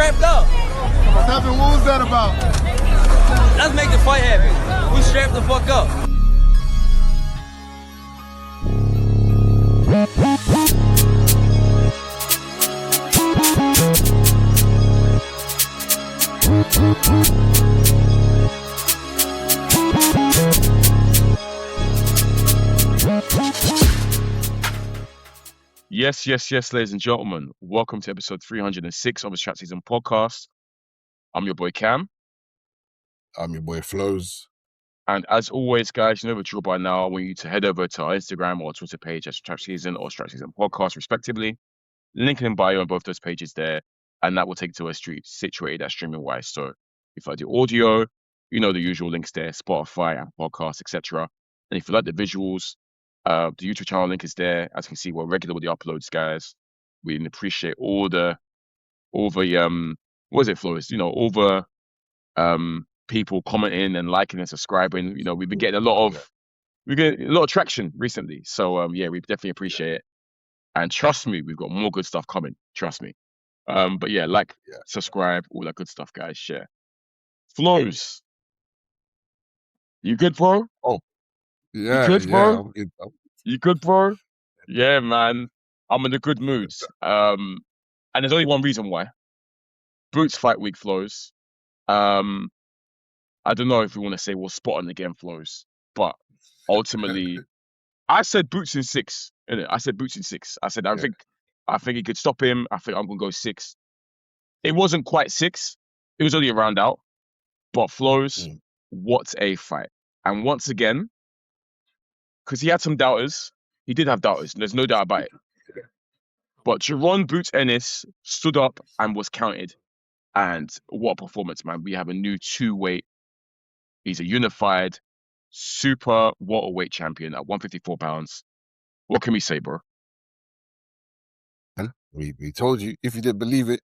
strapped up. What happened? What was that about? Let's make the fight happen. We strapped the fuck up. Yes, ladies and gentlemen. Welcome to episode 306 of the Chat Season podcast. I'm your boy Kam. I'm your boy Flowz. And as always, guys, you know the drill by now. I want you to head over to our Instagram or Twitter page as Chat Season or Chat Season podcast, respectively. Link in bio on both those pages there. And that will take you to a street situated at streaming wise. So if I do audio, you know the usual links there, Spotify, Apple Podcasts, etc. And if you like the visuals, the YouTube channel link is there. As you can see, we're regular with the uploads, guys. We appreciate all the what is it, Flowz? You know, all the people commenting and liking and subscribing. You know, we've been getting a lot of traction recently. So yeah, we definitely appreciate it. And trust me, we've got more good stuff coming. Trust me. But yeah, subscribe, all that good stuff, guys. Share. Flowz, you good, bro? Oh, yeah. You good, bro? I'm good. You good, bro? Yeah, man. I'm in a good mood. And there's only one reason why. Boots fight week, Flowz. I don't know if we want to say we're spot on again, Flowz, but ultimately, I said Boots in 6. Innit? I said Boots in 6. I said I think he could stop him. I think I'm gonna go 6. It wasn't quite 6. It was only a round out. But Flowz, what a fight! And once again, because he had some doubters, he did have doubters. There's no doubt about it. But Jaron Boots Ennis stood up and was counted. And what a performance, man. We have a new 2-weight. He's a unified super welterweight champion at 154 pounds. What can we say, bro? We told you. If you didn't believe it,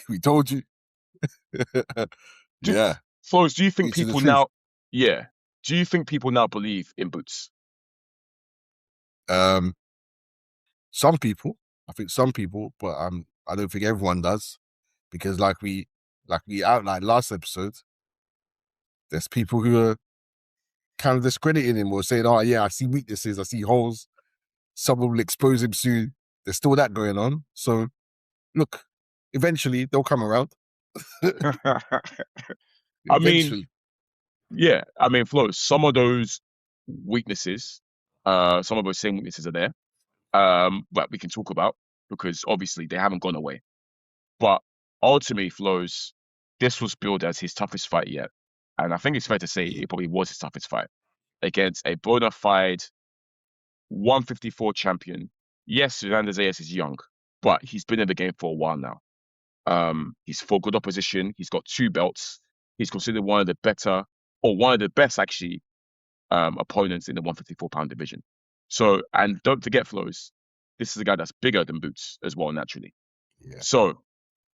we told you. Yeah. Flowz, do you think people now... Yeah. Do you think people now believe in Boots? Some people. I think some people, but I don't think everyone does. Because like we outlined last episode, there's people who are kind of discrediting him or saying, oh yeah, I see weaknesses, I see holes. Someone will expose him soon. There's still that going on. So look, eventually they'll come around. I mean, Flowz, some of those weaknesses, some of those same weaknesses are there, that we can talk about because obviously they haven't gone away. But ultimately, Flowz, this was billed as his toughest fight yet. And I think it's fair to say it probably was his toughest fight against a bona fide 154 champion. Yes, Zayas is young, but he's been in the game for a while now. He's fought good opposition. He's got 2 belts. He's considered one of the better, or one of the best actually, opponents in the 154-pound division. So, and don't forget, Flowz, this is a guy that's bigger than Boots as well, naturally. Yeah. So,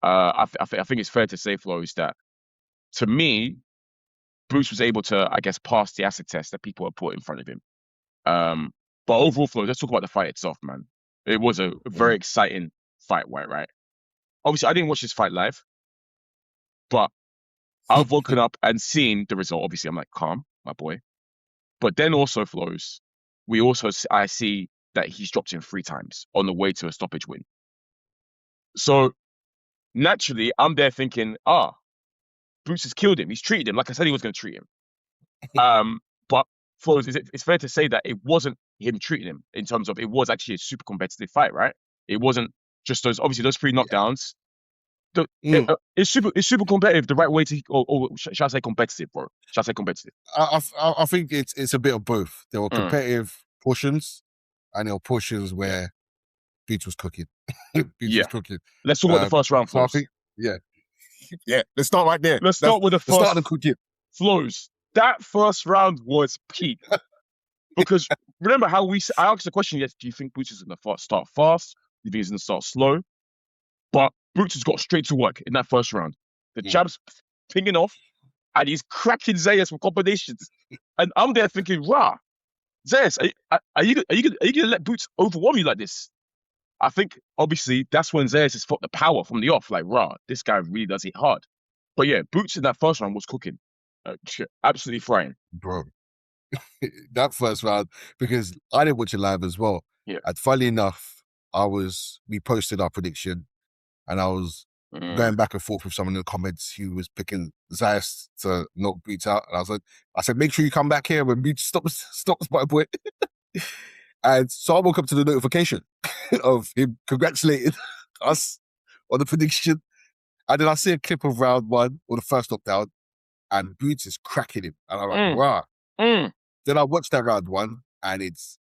I think it's fair to say, Flowz, that to me, Boots was able to, I guess, pass the acid test that people have put in front of him. But overall, Flowz, let's talk about the fight itself, man. It was a very exciting fight, right? Obviously, I didn't watch this fight live, but I've woken up and seen the result. Obviously, I'm like, calm, my boy. But then also, Flowz, I see that he's dropped him 3 times on the way to a stoppage win. So, naturally, I'm there thinking, Boots has killed him. He's treated him like I said he was going to treat him. But Flowz, it's fair to say that it wasn't him treating him in terms of it was actually a super competitive fight, right? It wasn't just those 3 knockdowns. It's super competitive. The right way to, or shall I say competitive, bro? Shall I say competitive? I think it's a bit of both. There were competitive portions, and there were portions where Boots was cooking. Was cooking. Let's talk about the first round, Flowz. So I think, yeah. Let's start right there. Let's start with the first. Start of the cooking. Flowz, that first round was peak. Because remember how I asked the question, yes, do you think Boots is going to start fast? Do you think he's going to start slow? But Boots has got straight to work in that first round. The jab's pinging off, and he's cracking Zayas with combinations. And I'm there thinking, rah, Zayas, are you going to let Boots overwhelm you like this? I think obviously that's when Zayas has felt the power from the off. Like, rah, this guy really does hit hard. But yeah, Boots in that first round was cooking, absolutely frying. Bro. That first round, because I didn't watch it live as well. Yeah. And funny enough, we posted our prediction, and I was going back and forth with someone in the comments who was picking Zayas to knock Boots out. And I said, make sure you come back here when Boots stops my boy. And so I woke up to the notification of him congratulating us on the prediction. And then I see a clip of round one, or the first knockdown, and Boots is cracking him. And I'm like, wow. Then I watched that round one, and it's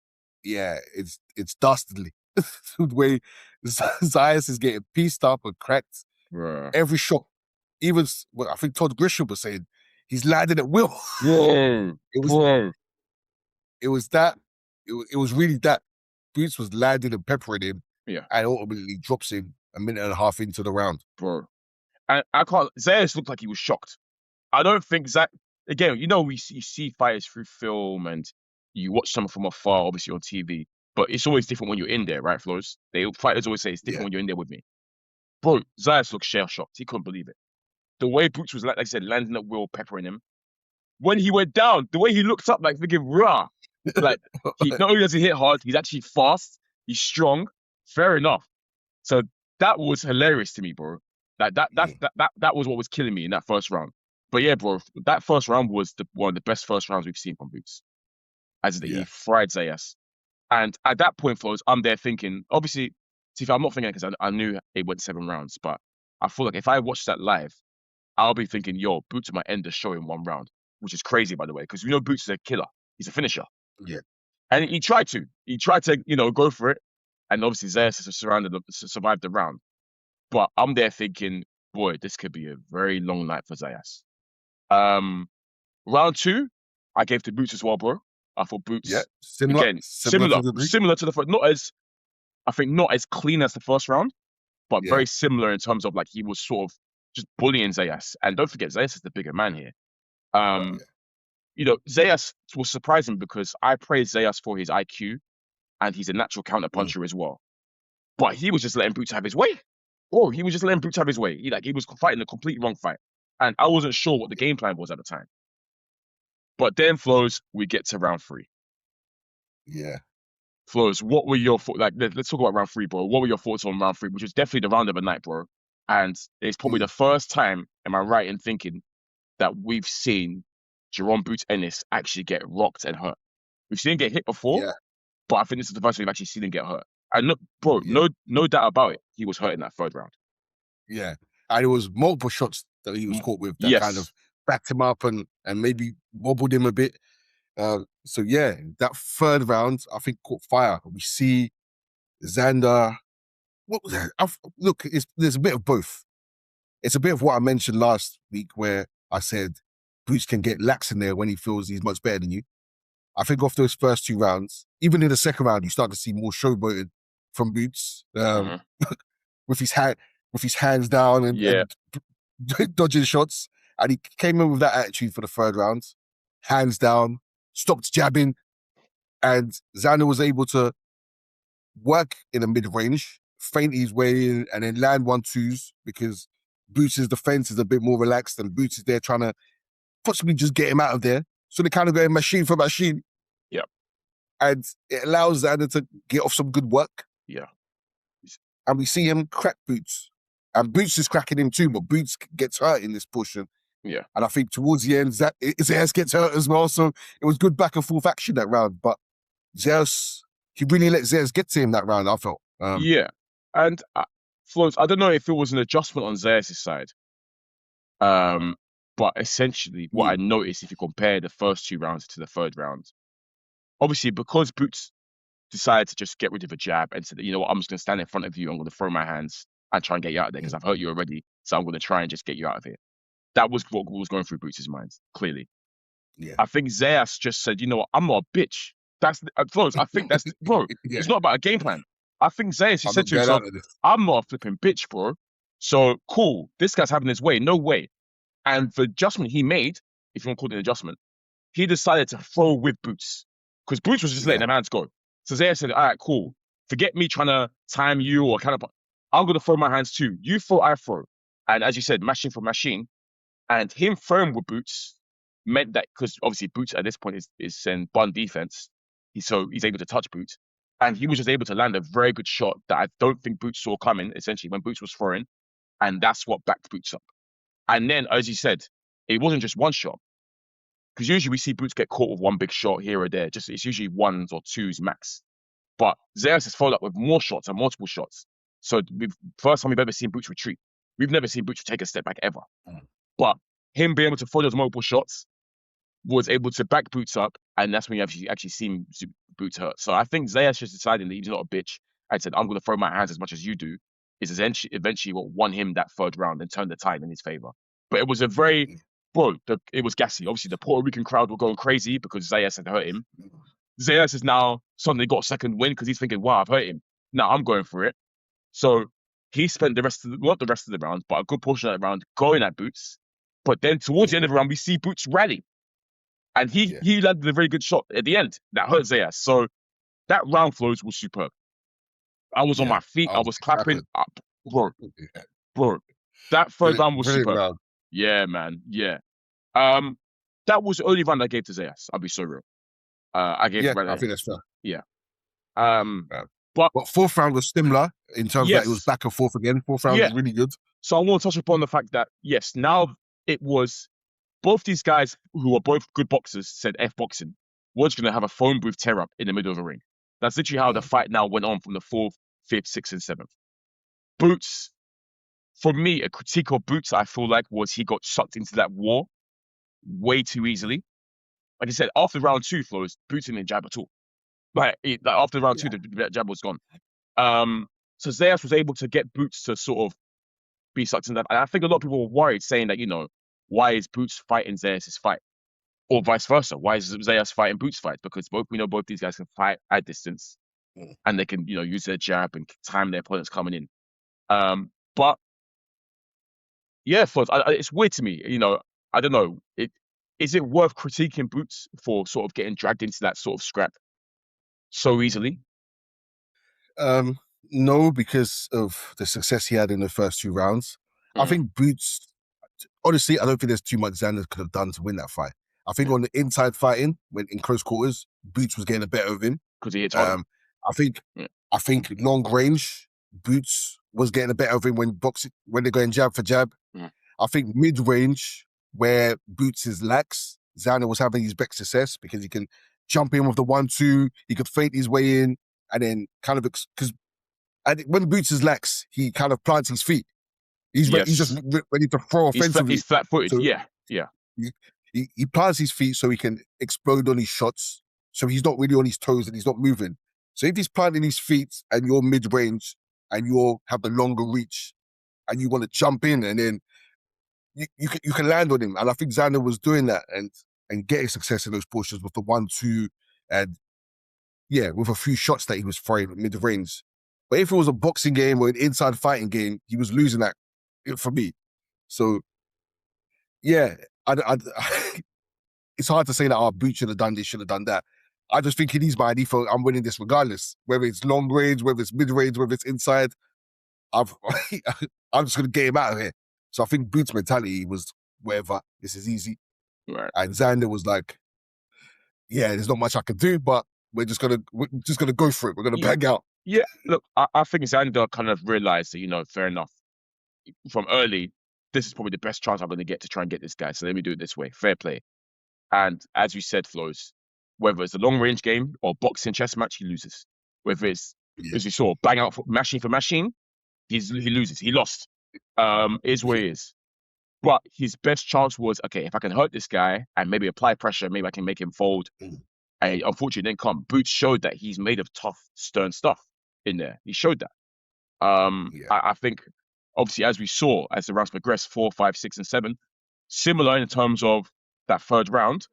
dastardly. The way Zayas is getting pieced up and cracked. Bruh. Every shot. Even, I think Todd Grisham was saying, he's landing at will. Whoa. It was really that. Boots was landing and peppering him, and ultimately drops him a minute and a half into the round. Bro. And Zayas looked like he was shocked. I don't think again, you see fighters through film and you watch someone from afar, obviously on TV, but it's always different when you're in there, right, Flowz? Fighters always say it's different when you're in there with me. Bro, Zayas looked shell-shocked. He couldn't believe it. The way Boots was, like I said, landing at will, peppering him. When he went down, the way he looked up, like thinking, rah. Like, not only does he hit hard, he's actually fast, he's strong. Fair enough. So that was hilarious to me, bro. Like that was what was killing me in that first round. But yeah, bro, that first round was one of the best first rounds we've seen from Boots. He fried Zayas. And at that point, Flowz, I'm there thinking, obviously, I'm not thinking because I knew it went 7 rounds, but I feel like if I watch that live, I'll be thinking, yo, Boots might end the show in 1 round, which is crazy, by the way, because Boots is a killer. He's a finisher. Yeah. And he tried to, go for it. And obviously, Zayas has survived the round. But I'm there thinking, boy, this could be a very long night for Zayas. Round 2, I gave to Boots as well, bro. I thought Boots, similar to the first, not as clean as the first round, but very similar in terms of like he was sort of just bullying Zayas. And don't forget, Zayas is the bigger man here. Zayas was surprising because I praised Zayas for his IQ, and he's a natural counter puncher as well. But he was just letting Boots have his way. Oh, he was just letting Boots have his way. He was fighting a complete wrong fight. And I wasn't sure what the game plan was at the time. But then, Flowz, we get to round 3. Yeah. Flowz, what were your thoughts? Like, let's talk about round 3, bro. What were your thoughts on round 3, which was definitely the round of the night, bro? And it's probably the first time, am I right in thinking, that we've seen Jerome Boots Ennis actually get rocked and hurt. We've seen him get hit before, but I think this is the first time we've actually seen him get hurt. And look, bro, no doubt about it, he was hurt in that 3rd round. Yeah. And it was multiple shots that he was caught with that kind of backed him up and maybe wobbled him a bit. So yeah, that 3rd round, I think, caught fire. We see Xander. Look, there's a bit of both. It's a bit of what I mentioned last week where I said Boots can get lax in there when he feels he's much better than you. I think off those first 2 rounds, even in the 2nd round, you start to see more showboating from Boots with his hands down and dodging shots. And he came in with that attitude for the 3rd round, hands down, stopped jabbing, and Xander was able to work in a mid-range, feint his way in, and then land 1-2s because Boots' defense is a bit more relaxed and Boots is there trying to possibly just get him out of there. So they kind of go machine for machine. Yeah. And it allows Xander to get off some good work. Yeah. And we see him crack Boots. And Boots is cracking him too, but Boots gets hurt in this portion. Yeah. And I think towards the end, Zayas gets hurt as well. So it was good back and forth action that round. But Zayas, he really let Zayas get to him that round, I felt. Yeah. And Flowz, I don't know if it was an adjustment on Zayas' side. But essentially, what I noticed, if you compare the first 2 rounds to the 3rd round, obviously, because Boots decided to just get rid of a jab and said, you know what, I'm just going to stand in front of you, I'm going to throw my hands and try and get you out of there because I've hurt you already, so I'm going to try and just get you out of here. That was what was going through Boots' mind, clearly. Yeah. I think Zayas just said, you know what, I'm not a bitch. That's Flowz. I think that's, bro, it's not about a game plan. I think Zayas, he said to himself, I'm not a flipping bitch, bro. So, cool, this guy's having his way, no way. And the adjustment he made, if you want to call it an adjustment, he decided to throw with Boots. Because Boots was just letting them hands go. So Zayas said, all right, cool. Forget me trying to time you or kind of, I'm gonna throw my hands too. You throw, I throw, and as you said, machine for machine, and him throwing with boots meant that because obviously boots at this point is in bun defense, he's able to touch boots, and he was just able to land a very good shot that I don't think boots saw coming. Essentially, when boots was throwing, and that's what backed boots up. And then, as you said, it wasn't just one shot. Because usually we see Boots get caught with one big shot here or there. Just it's usually ones or twos max. But Zayas has followed up with more shots and multiple shots. So first time we've ever seen Boots retreat. We've never seen Boots take a step back ever. But him being able to follow those multiple shots was able to back Boots up, and that's when you actually seen Boots hurt. So I think Zayas just decided that he's not a bitch and said, I'm going to throw my hands as much as you do, is eventually what won him that third round and turned the tide in his favor. But it was a very it was gassy. Obviously, the Puerto Rican crowd were going crazy because Zayas had hurt him. Zayas has now suddenly got a second win because he's thinking, wow, I've hurt him. Now I'm going for it. So he spent not the rest of the round, but a good portion of that round going at Boots. But then towards the end of the round, we see Boots rally. And he landed a very good shot at the end that hurt Zayas. So that round Flowz was superb. I was on my feet. I was clapping up. Bro. That third round was superb. Round. Yeah, man. Yeah. That was the only round I gave to Zayas. I'll be so real. I gave. I think that's fair. Yeah. But fourth round was similar in terms that it was back and forth again. Fourth round was really good. So I want to touch upon the fact that yes, now it was both these guys who are both good boxers said F boxing. We're just gonna have a phone booth tear up in the middle of the ring. That's literally how the fight now went on from the 4th, 5th, 6th, and 7th. Boots, for me, a critique of Boots, I feel like, was he got sucked into that war way too easily. Like I said, after round 2, Flowz, Boots didn't jab at all. After round 2, the jab was gone. So Zayas was able to get Boots to sort of be sucked into that. And I think a lot of people were worried, saying that, why is Boots fighting Zayas' fight? Or vice versa. Why is Zayas fighting Boots' fight? Because we know both these guys can fight at distance. And they can, use their jab and time their opponents coming in. But yeah, Flowz, it's weird to me. I don't know. Is it worth critiquing Boots for sort of getting dragged into that sort of scrap so easily? No, because of the success he had in the first 2 rounds. I think Boots, honestly, I don't think there's too much Xander could have done to win that fight. I think on the inside fighting, when in close quarters, Boots was getting the better of him. Because he hits hard. I think long range, Boots was getting the better of him when they're going jab for jab. I think mid range, where Boots is lax, Xander was having his best success because he can jump in with the 1-2, he could feint his way in, and then kind of because when Boots is lax, he kind of plants his feet. He's just ready to throw offensively. He's flat-footed. So he plants his feet so he can explode on his shots. So he's not really on his toes and he's not moving. So if he's planting his feet and you're mid-range and you have the longer reach and you want to jump in and then you can land on him. And I think Xander was doing that and getting success in those portions with the 1-2 and with a few shots that he was throwing mid-range. But if it was a boxing game or an inside fighting game, he was losing that for me. So, it's hard to say that Boots should have done this, should have done that. I just think in his mind, he thought, I'm winning this regardless. Whether it's long range, whether it's mid-range, whether it's inside, I'm just going to get him out of here. So I think Boots' mentality was, whatever, this is easy. Right. And Xander was like, there's not much I can do, but we're just gonna go for it. We're gonna bang out. Yeah, look, I think Xander kind of realized that, fair enough. From early, this is probably the best chance I'm going to get to try and get this guy. So let me do it this way. Fair play. And as you said, Flowz, whether it's a long range game or boxing chess match, he loses. Whether it's, as you saw, bang out for machine, he loses. He lost. Is where he is. But his best chance was, okay, if I can hurt this guy and maybe apply pressure, maybe I can make him fold. And unfortunately, didn't come. Boots showed that he's made of tough, stern stuff in there. He showed that. I think, obviously, as we saw, as the rounds progressed, 4, 5, 6, and 7, similar in terms of that third round.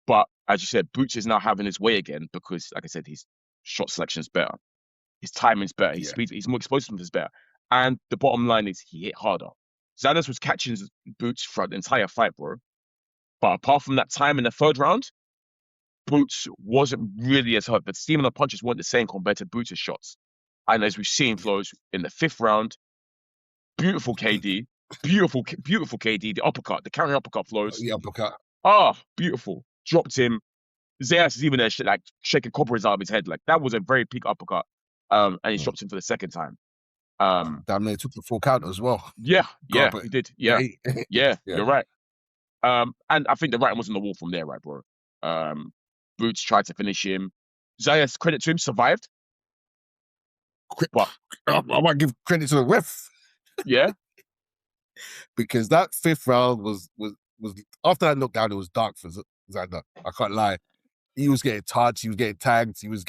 But as you said, Boots is now having his way again because, like I said, his shot selection is better. His timing's better. His speed, he's more explosive is better. And the bottom line is he hit harder. Xander was catching Boots throughout the entire fight, bro. But apart from that time in the third round, Boots wasn't really as hurt. But steam and the punches weren't the same compared to Boots' shots. And as we've seen, Flowz, in the 5th round, beautiful KD, beautiful KD, the uppercut, the counter uppercut, Flowz. Yeah, uppercut. Beautiful. Dropped him. Zayas is even there, like shaking cobwebs out of his head. Like that was a very peak uppercut. And he dropped him for the 2nd time. Damn near took the full count as well. Yeah, God, he did. Yeah, yeah. You're right. And I think the writing was on the wall from there, right, bro? Boots tried to finish him. Zayas, credit to him, survived. But I might give credit to the ref. Yeah. Because that 5th round was after that knockdown, it was dark for Xander. I can't lie. He was getting touched, he was getting tagged, he was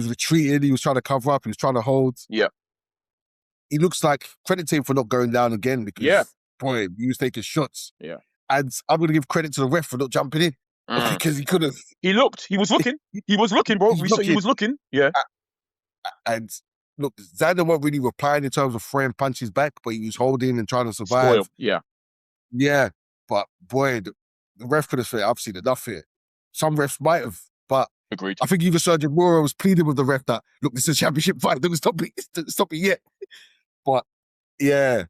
retreating, he was trying to cover up, he was trying to hold. Yeah. He looks like, credit to him for not going down again because, boy, he was taking shots. Yeah. And I'm going to give credit to the ref for not jumping in because he could have. He was looking. He was looking, bro. He was looking. Yeah. And look, Xander wasn't really replying in terms of throwing punches back, but he was holding and trying to survive. Spoil. Yeah. Yeah. But boy, the ref could have said, I've seen enough here. Some refs might have, but agreed. I think even Sergio Mora was pleading with the ref that, look, this is a championship fight. Don't stop it yet. But yeah,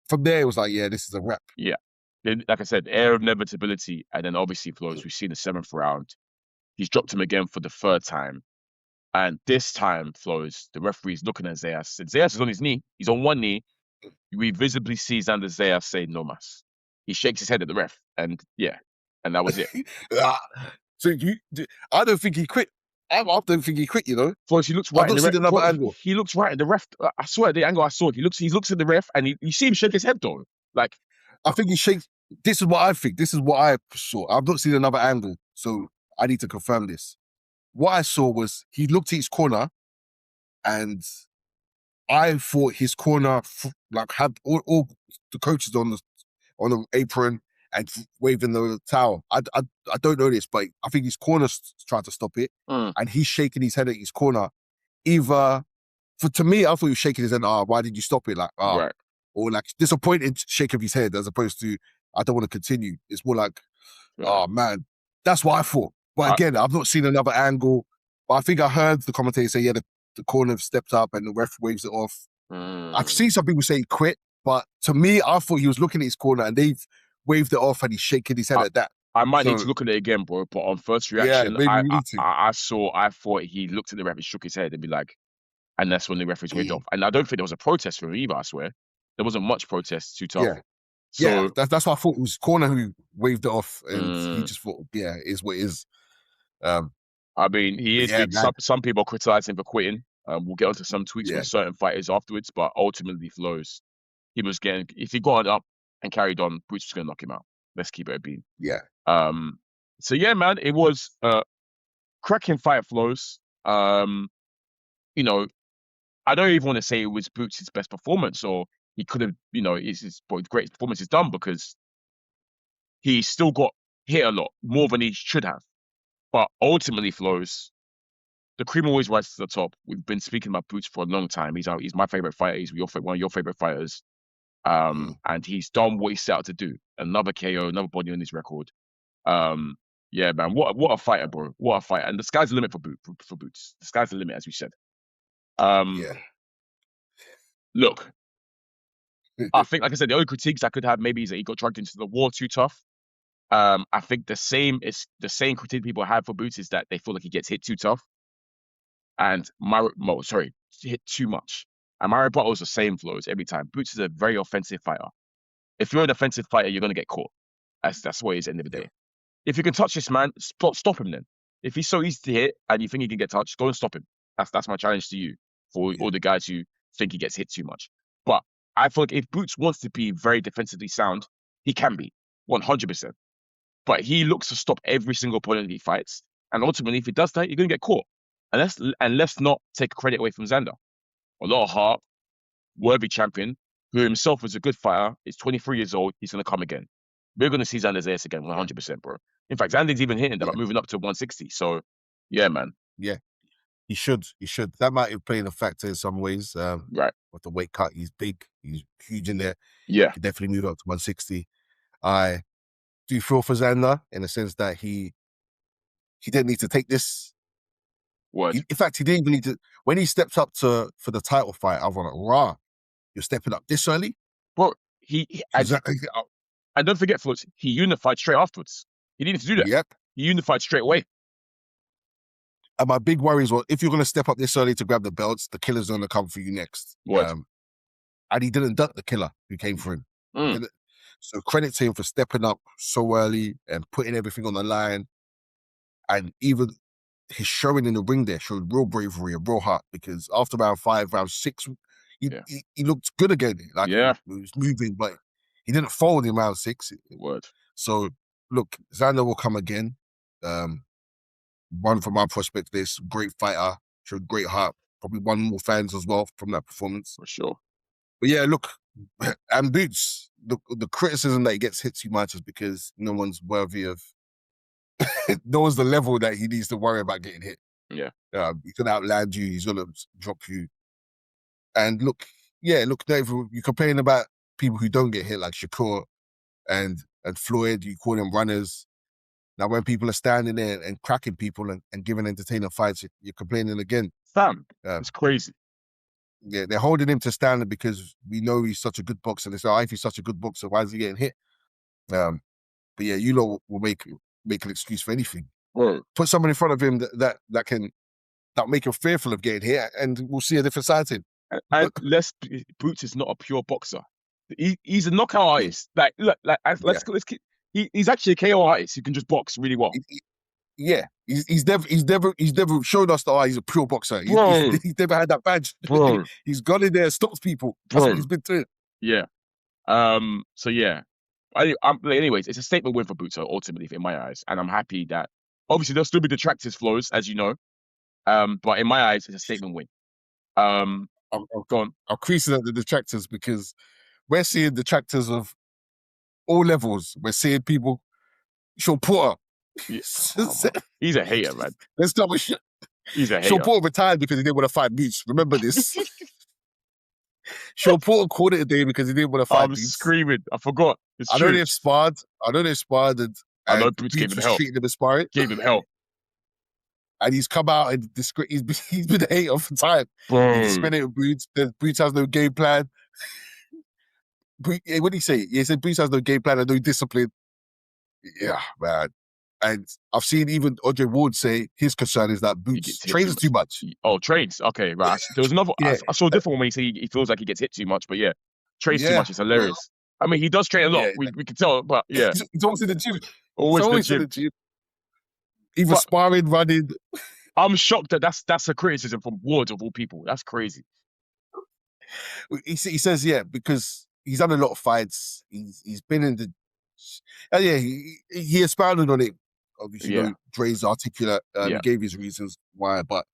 from there, it was like, yeah, this is a wrap. Yeah. Like I said, air of inevitability. And then obviously, Flowz, we've seen the 7th round. He's dropped him again for the 3rd time. And this time, Flowz, the referee's looking at Zayas. And Zayas is on his knee. He's on one knee. We visibly see Xander Zayas say, no mas. He shakes his head at the ref. And yeah, and that was it. So I don't think he quit. I don't think he quit, you know. Flowz, he looks right in the ref. Another angle. He looks right at the ref. I swear, the angle I saw it, he looks at the ref and you see him shake his head though. Like, I think he shakes. This is what I think. This is what I saw. I've not seen another angle, so I need to confirm this. What I saw was he looked at his corner, and I thought his corner had all the coaches on the apron and waving the towel. I don't know this, but I think his corner tried to stop it, and he's shaking his head at his corner. To me, I thought he was shaking his head. Why did you stop it? Like, right. Or like disappointed shake of his head, as opposed to I don't want to continue. It's more like, oh man, that's what I thought. But again, I've not seen another angle. But I think I heard the commentator say, yeah, the corner stepped up and the ref waves it off. I've seen some people say he quit, but to me, I thought he was looking at his corner and they've waved it off and he's shaking his head at that. I might need to look at it again, bro. But on first reaction, maybe we need to. I thought he looked at the ref and shook his head and be like, and that's when the referees waved off. And I don't think there was a protest from him either, I swear. There wasn't much protest, too tough. Yeah, that's what I thought. It was corner who waved it off and he just thought, yeah, it is what it is. I mean, he is big. Some people are criticizing him for quitting. We'll get onto some tweets from certain fighters afterwards, but ultimately, Flowz, he was getting, if he got up and carried on, Boots was going to knock him out. Let's keep it a beat. Yeah. So yeah, man, it was cracking fight, Flowz. You know, I don't even want to say it was Boots' best performance, or he could have, his greatest performance is done, because he still got hit a lot more than he should have. But ultimately, Flowz, the cream always rises to the top. We've been speaking about Boots for a long time. He's my favorite fighter. He's one of your favorite fighters. And he's done what he set out to do. Another KO, another body on his record. Yeah, man, what a fighter, bro. What a fighter. And the sky's the limit for Boots. The sky's the limit, as we said. Look, I think, like I said, the only critiques I could have maybe is that he got dragged into the war too tough. I think the same critique people have for Boots is that they feel like he gets hit too tough. And hit too much. And my rebuttal is the same, Flowz, every time. Boots is a very offensive fighter. If you're an offensive fighter, you're going to get caught. That's what it is at the end of the day. If you can touch this man, stop him then. If he's so easy to hit and you think he can get touched, go and stop him. That's my challenge to you, for all the guys who think he gets hit too much. But I feel like if Boots wants to be very defensively sound, he can be, 100%. But he looks to stop every single opponent he fights. And ultimately, if he does that, you're going to get caught. And let's not take credit away from Xander. A lot of heart, worthy champion, who himself is a good fighter, is 23 years old, he's going to come again. We're going to see Xander's ace again, 100%, bro. In fact, Xander's even hinting about moving up to 160. So, yeah, man. Yeah, he should. That might have played a factor in some ways. Right. With the weight cut, he's big, he's huge in there. Yeah. He definitely moved up to 160. I do feel for Xander in the sense that he didn't need to take this. What? In fact, he didn't even need to. when he stepped up for the title fight, I was like, "Rah, you're stepping up this early." Bro, Exactly. and don't forget, Flowz, he unified straight afterwards. He didn't do that. Yep. He unified straight away. And my big worry is, well, if you're going to step up this early to grab the belts, the killer's going to come for you next. What? And he didn't duck the killer who came for him. Mm. So credit to him for stepping up so early and putting everything on the line. And even his showing in the ring there showed real bravery and real heart, because after round 5, round 6, he looked good again. Like he was moving, but he didn't fold in round 6. Word. So look, Xander will come again. One from my prospect list, great fighter, showed great heart. Probably won more fans as well from that performance. For sure. But yeah, look, and Boots, the criticism that he gets hit too much is because no one's worthy of, no one's the level that he needs to worry about getting hit. Yeah. He's going to outland you. He's going to drop you. And look, Dave, you're complaining about people who don't get hit, like Shakur and Floyd. You call them runners. Now, when people are standing there and cracking people and giving entertaining fights, you're complaining again. Fam, it's crazy. Yeah, they're holding him to standard because we know he's such a good boxer. They say, if he's such a good boxer, why is he getting hit? But yeah, you know, will make an excuse for anything. Right. Put someone in front of him that can make him fearful of getting hit, and we'll see a different side to him. And Boots is not a pure boxer. He's a knockout artist. Let's keep. He's actually a KO artist who can just box really well. He's never shown us that he's a pure boxer. He's never had that badge. Bro. He's gone in there, stops people. That's what he's been doing. Yeah. So yeah. Anyways, it's a statement win for Boots ultimately, in my eyes, and I'm happy that obviously there'll still be detractors, Flowz, as you know. But in my eyes, it's a statement win. I'll crease it at the detractors because we're seeing detractors of all levels. We're seeing people. Sean Porter. He's a hater, man. Let's start with shit. He's a hater. Sean Porter retired because he didn't want to fight Boots. Remember this? Sean Porter called it a day because he didn't want to fight Boots. I'm screaming. I forgot. I know they've sparred. And I know Boots gave him hell. Treating him as sparring. Gave him hell. And he's come out and he's been a hater for time. He's spent it with Boots. Boots has no game plan. What did he say? He said Boots has no game plan and no discipline. Yeah, man. And I've seen even Andre Ward say his concern is that Boots trains too much. Oh, trains. Okay, right. There was another. I saw a different one when he said he feels like he gets hit too much, but yeah, trains too much. It's hilarious. I mean, he does train a lot. We can tell, but yeah. He's always in the gym. Always in the gym. Even sparring, running. I'm shocked that that's a criticism from Ward of all people. That's crazy. He says, because he's done a lot of fights. He's been in the. He expounded on it. Obviously, Dre's articulate. He gave his reasons why, but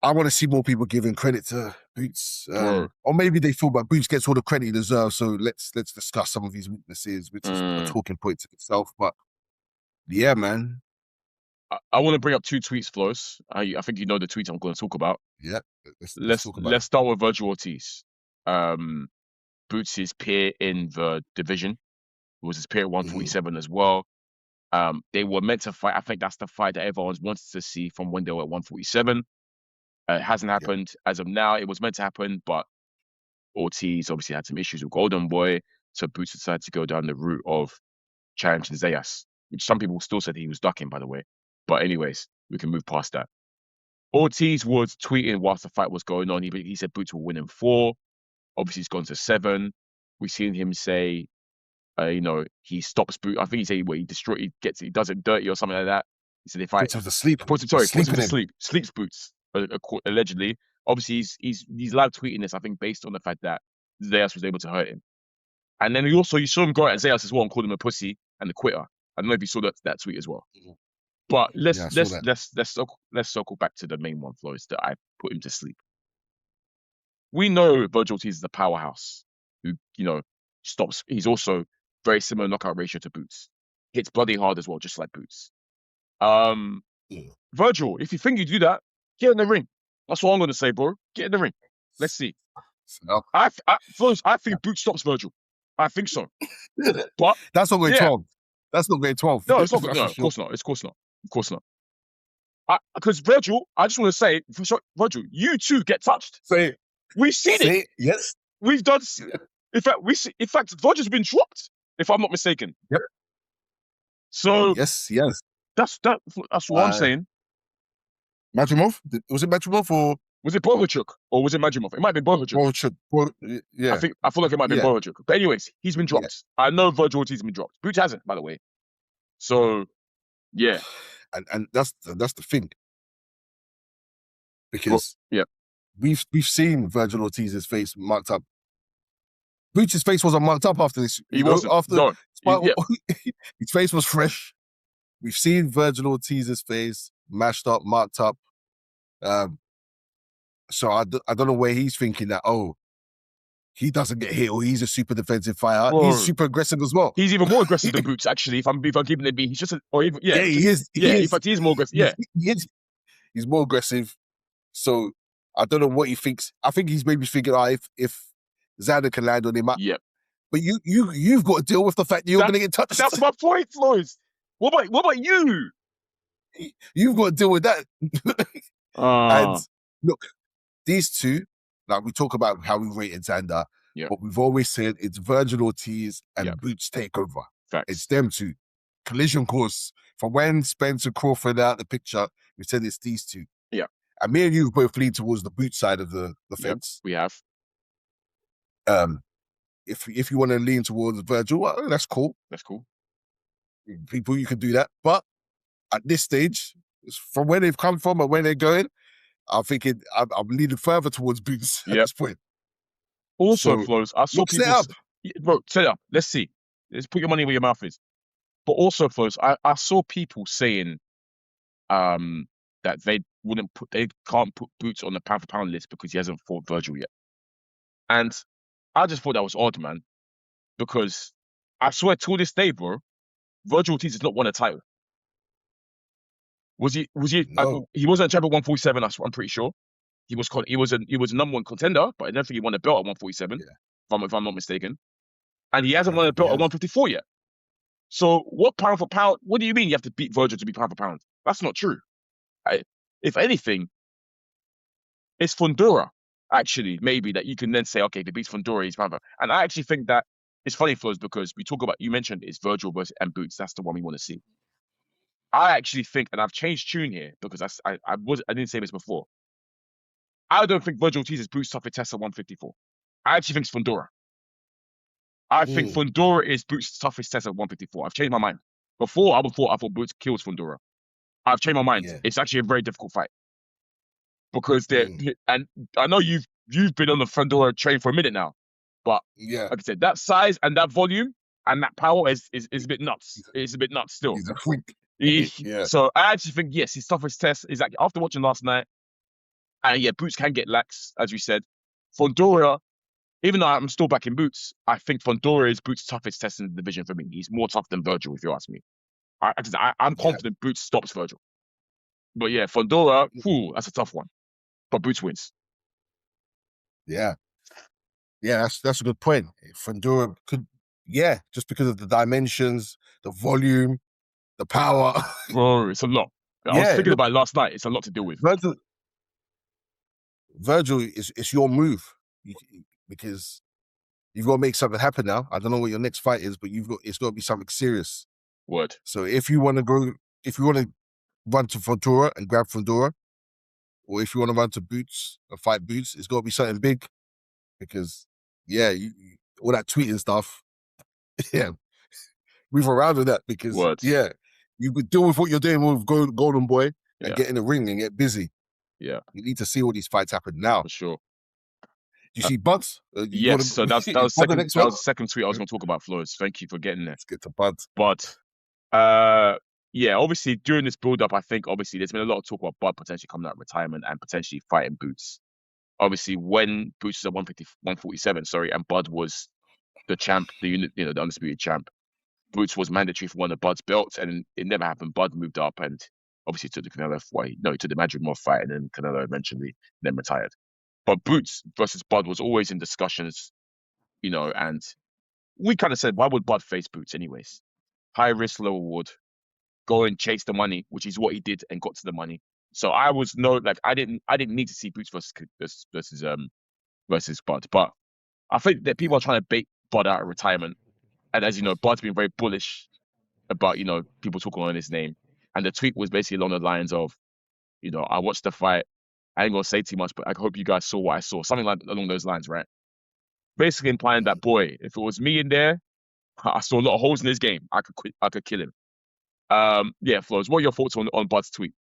I want to see more people giving credit to Boots. Or maybe they feel that Boots gets all the credit he deserves. So let's discuss some of his weaknesses, which is a talking point to itself. But yeah, man. I want to bring up 2 tweets, Flowz. I think you know the tweets I'm going to talk about. Yeah, let's talk about let's start with Virgil Ortiz. Boots' peer in the division. It was his peer at 147 as well. They were meant to fight. I think that's the fight that everyone's wanted to see from when they were at 147. It hasn't happened as of now. It was meant to happen, but Ortiz obviously had some issues with Golden Boy, so Boots decided to go down the route of challenging Zayas, which some people still said he was ducking, by the way. But anyways, we can move past that. Ortiz was tweeting whilst the fight was going on. He said Boots will win in 4. Obviously, he's gone to 7. We've seen him say, he stops Boots. I think he said he does it dirty or something like that. He said if puts him to sleep. Puts him to sleep. Sleeps Boots, allegedly. Obviously, he's live tweeting this, I think, based on the fact that Zayas was able to hurt him. And then you saw him go at Zayas as well and call him a pussy and a quitter. I don't know if you saw that tweet as well. But let's circle back to the main one, Flowz, that I put him to sleep. We know Virgil Ortiz is a powerhouse who, stops. He's also very similar knockout ratio to Boots. Hits bloody hard as well, just like Boots. Virgil, if you think you do that, get in the ring. That's what I'm going to say, bro. Get in the ring. Let's see. Flowz, I think Boots stops Virgil. I think so. But that's not going 12. That's not going 12. No, it's not. No, of course not. Of course not. Because Virgil, I just want to say, Virgil, you too get touched. Say, We've seen it. say, yes. We've done. In fact, Virgil's been dropped, if I'm not mistaken. Yep. So Yes. that's what I'm saying. Majimov? Was it Majimov or Was it Bohachuk or was it Majimov? It might have been Bohachuk. Yeah. I feel like it might have been Bohachuk. But anyways, he's been dropped. Yeah. I know Virgil Ortiz has been dropped. Boots hasn't, by the way. So yeah. And that's the thing. Because we've seen Virgil Ortiz's face marked up. Boots' face wasn't marked up after this. He wasn't. His face was fresh. We've seen Virgil Ortiz's face mashed up, marked up. So I don't know where he's thinking that, he doesn't get hit or he's a super defensive fighter. He's super aggressive as well. He's even more aggressive than Boots, actually. If I'm keeping it, he's just he is. In fact, he's more aggressive. Yeah, he's more aggressive. So I don't know what he thinks. I think he's maybe thinking, if Xander can land on him, but you've got to deal with the fact that you're going to get touched. That's my point, Flowz. What about you? You've got to deal with that. And look, these two, like we talk about how we rated Xander, but we've always said it's Virgil Ortiz and Boots takeover. Facts. It's them two. Collision course. From when Spencer Crawford out the picture, we said it's these two. Yeah. And me and you both lean towards the Boots side of the fence. We have. If you want to lean towards Virgil, well, that's cool. That's cool. People, you can do that. But at this stage, from where they've come from and where they're going, I'm thinking I'm leaning further towards Boots at this point. Also, Flowz, I saw people... set up. Let's see. Let's put your money where your mouth is. But also, Flowz, I saw people saying that they can't put Boots on the pound for pound list because he hasn't fought Virgil yet. And I just thought that was odd, man. Because I swear till this day, bro, Virgil Ortiz has not won a title. Was he? No. He wasn't a champion at 147. I'm pretty sure. He was a number one contender, but I don't think he won a belt at 147. If I'm not mistaken. And he hasn't won a belt at 154 yet. So what pound for pound? What do you mean you have to beat Virgil to be pound for pound? That's not true. If anything, it's Fundora actually maybe that you can then say, okay, if he beats Fundora, he's pound for pound. And I actually think that it's funny, Flowz, because we talk about, you mentioned it's Virgil versus and Boots. That's the one we want to see. I actually think, and I've changed tune here because I didn't say this before. I don't think Virgil Ortiz is Boots' toughest test at 154. I actually think it's Fundora. I think Fundora is Boots' toughest test at 154. I've changed my mind. Before, I thought Boots kills Fundora. I've changed my mind. Yeah. It's actually a very difficult fight because and I know you've been on the Fundora train for a minute now, but like I said, that size and that volume and that power is a bit nuts. It's a bit nuts still. He's a freak. So I actually think, yes, his toughest test is like after watching last night, and Boots can get lax, as you said. Fundora, even though I'm still backing Boots, I think Fundora is Boots' toughest test in the division for me. He's more tough than Virgil, if you ask me. I'm confident Boots stops Virgil. But Fundora, that's a tough one. But Boots wins. Yeah, that's a good point. Fundora could, just because of the dimensions, the volume, the power. Bro, it's a lot. I was thinking about it last night. It's a lot to deal with. Virgil, it's your move because you've got to make something happen now. I don't know what your next fight is, but it's got to be something serious. Word. So if you want to run to Fundora and grab Fundora, or if you want to run to Boots and fight Boots, it's got to be something big because all that tweeting stuff, move around with that because you could deal with what you're doing with Golden Boy and get in the ring and get busy. Yeah, you need to see all these fights happen now. For sure. You see Buds? Yes, so that was the second tweet I was going to talk about, Flowz. Thank you for getting there. Let's get to Buds. But, obviously during this build-up, I think obviously there's been a lot of talk about Bud potentially coming out of retirement and potentially fighting Boots. Obviously, when Boots was at 147, and Bud was the champ, the undisputed champ, Boots was mandatory for one of Bud's belts, and it never happened. Bud moved up and obviously took the Canelo fight. No, he took the Madrimov fight, and then Canelo eventually then retired. But Boots versus Bud was always in discussions, and we kind of said, why would Bud face Boots anyways? High risk, low reward. Go and chase the money, which is what he did and got to the money. So I was I didn't need to see Boots versus Bud, but I think that people are trying to bait Bud out of retirement, and as you know, Bud's been very bullish about people talking on his name, and the tweet was basically along the lines of, I watched the fight. I ain't gonna say too much, but I hope you guys saw what I saw. Something like along those lines, right? Basically implying that, boy, if it was me in there, I saw a lot of holes in his game. I could quit. I could kill him. Yeah, Flowz, what are your thoughts on Bud's tweet?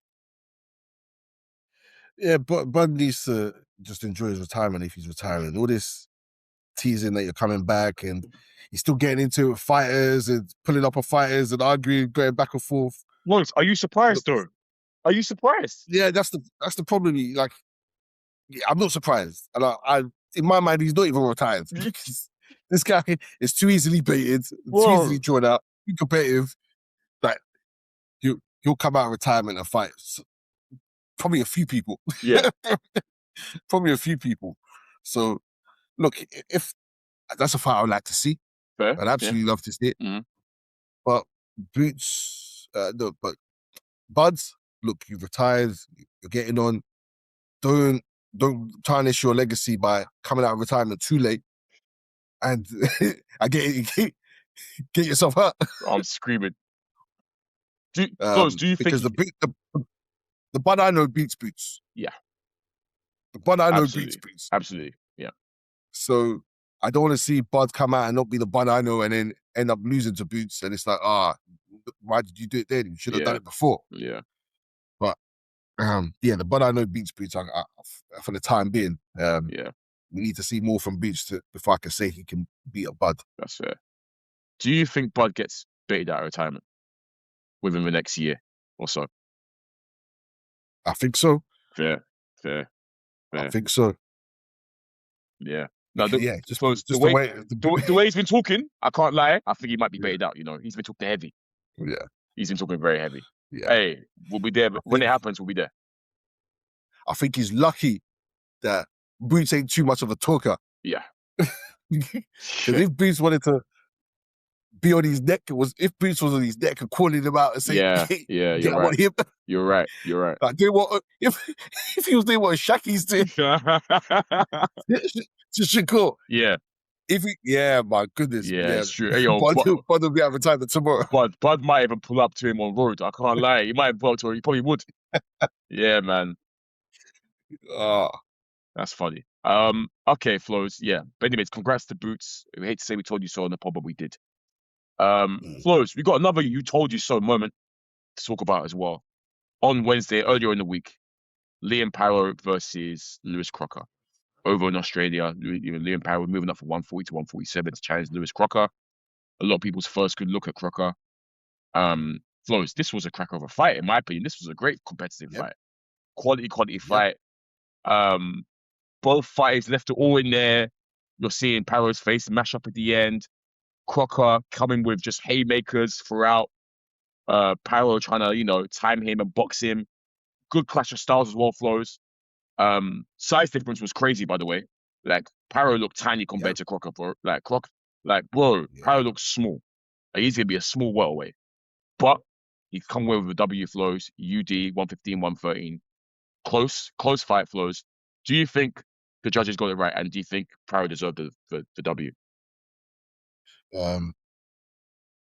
Yeah, but Bud needs to just enjoy his retirement if he's retiring. All this teasing that you're coming back and he's still getting into it with fighters and pulling up on fighters and arguing, going back and forth. Flowz, are you surprised though? Are you surprised? Yeah, that's the problem. Like, yeah, I'm not surprised. And I in my mind, he's not even retired. This guy is too easily baited, too easily drawn out, too competitive. Like, he'll come out of retirement and fight probably a few people. Yeah. Probably a few people. So, look, if that's a fight I would like to see, fair, I'd absolutely love to see it. Mm-hmm. But Boots, no, but Buds, look, you've retired, you're getting on. Don't tarnish your legacy by coming out of retirement too late and get yourself hurt. I'm screaming. Flowz, do you because think the Bud I know beats Boots? Yeah. The Bud I know beats Boots. Absolutely. Yeah. So I don't want to see Bud come out and not be the Bud I know and then end up losing to Boots. And it's like, why did you do it then? You should have done it before. Yeah. But yeah, the Bud I know beats Boots for the time being. Yeah. We need to see more from Boots before I can say he can beat a Bud. That's fair. Do you think Bud gets baited out of retirement within the next year or so? I think so. Fair. I think so. Yeah. No, the way he's been talking, I can't lie. I think he might be baited out. He's been talking heavy. Yeah. He's been talking very heavy. Yeah. Hey, we'll be there. But when it happens, we'll be there. I think he's lucky that Boots ain't too much of a talker. Yeah. Because if Boots wanted to be on his neck, if Boots was on his neck and calling him out and saying, yeah, I want him. You're right. Like, if he was doing what Shaki's doing to Shakur. Yeah. My goodness. Yeah, it's true. Hey, Bud will be out of retirement tomorrow. Bud might even pull up to him on road. I can't lie. He might pull up to him. He probably would. Yeah, man. That's funny. Okay, Flowz. Yeah. But anyways, congrats to Boots. We hate to say we told you so on the pod, but we did. Flowz, we got another you told you so moment to talk about as well. On Wednesday, earlier in the week, Liam Paro versus Lewis Crocker. Over in Australia, Liam Paro moving up from 140 to 147 to challenge Lewis Crocker. A lot of people's first good look at Crocker. Flowz, this was a cracker of a fight, in my opinion. This was a great competitive fight. Quality fight. Both fighters left it all in there. You're seeing Paro's face mash up at the end. Crocker coming with just haymakers throughout. Paro trying to, time him and box him. Good clash of styles as well, Flowz. Size difference was crazy, by the way. Like, Paro looked tiny compared to Crocker, bro. Paro looks small. Like, he's going to be a small welterweight. But he's come away with a W, Flowz. UD, 115, 113. Close fight, Flowz. Do you think the judges got it right? And do you think Paro deserved the W?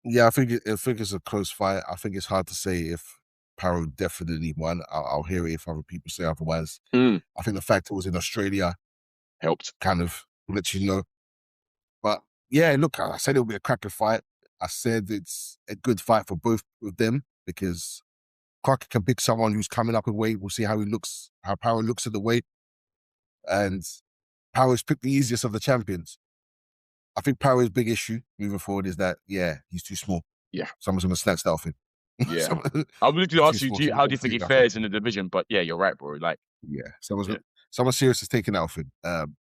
Yeah, I think it's a close fight. I think it's hard to say if Paro definitely won. I'll hear it if other people say otherwise. I think the fact it was in Australia helped, kind of let you know. But yeah, look, I said it'll be a cracker fight. I said it's a good fight for both of them because Crocker can pick someone who's coming up in weight. We'll see how Paro looks at the weight. And Paro's picked the easiest of the champions. I think Paro's big issue moving forward is that, he's too small. Yeah. Someone's going to snatch that off him. Yeah. I was going to ask you, how do you think he fares in the division? But yeah, you're right, bro. Like, someone serious is taking that off him.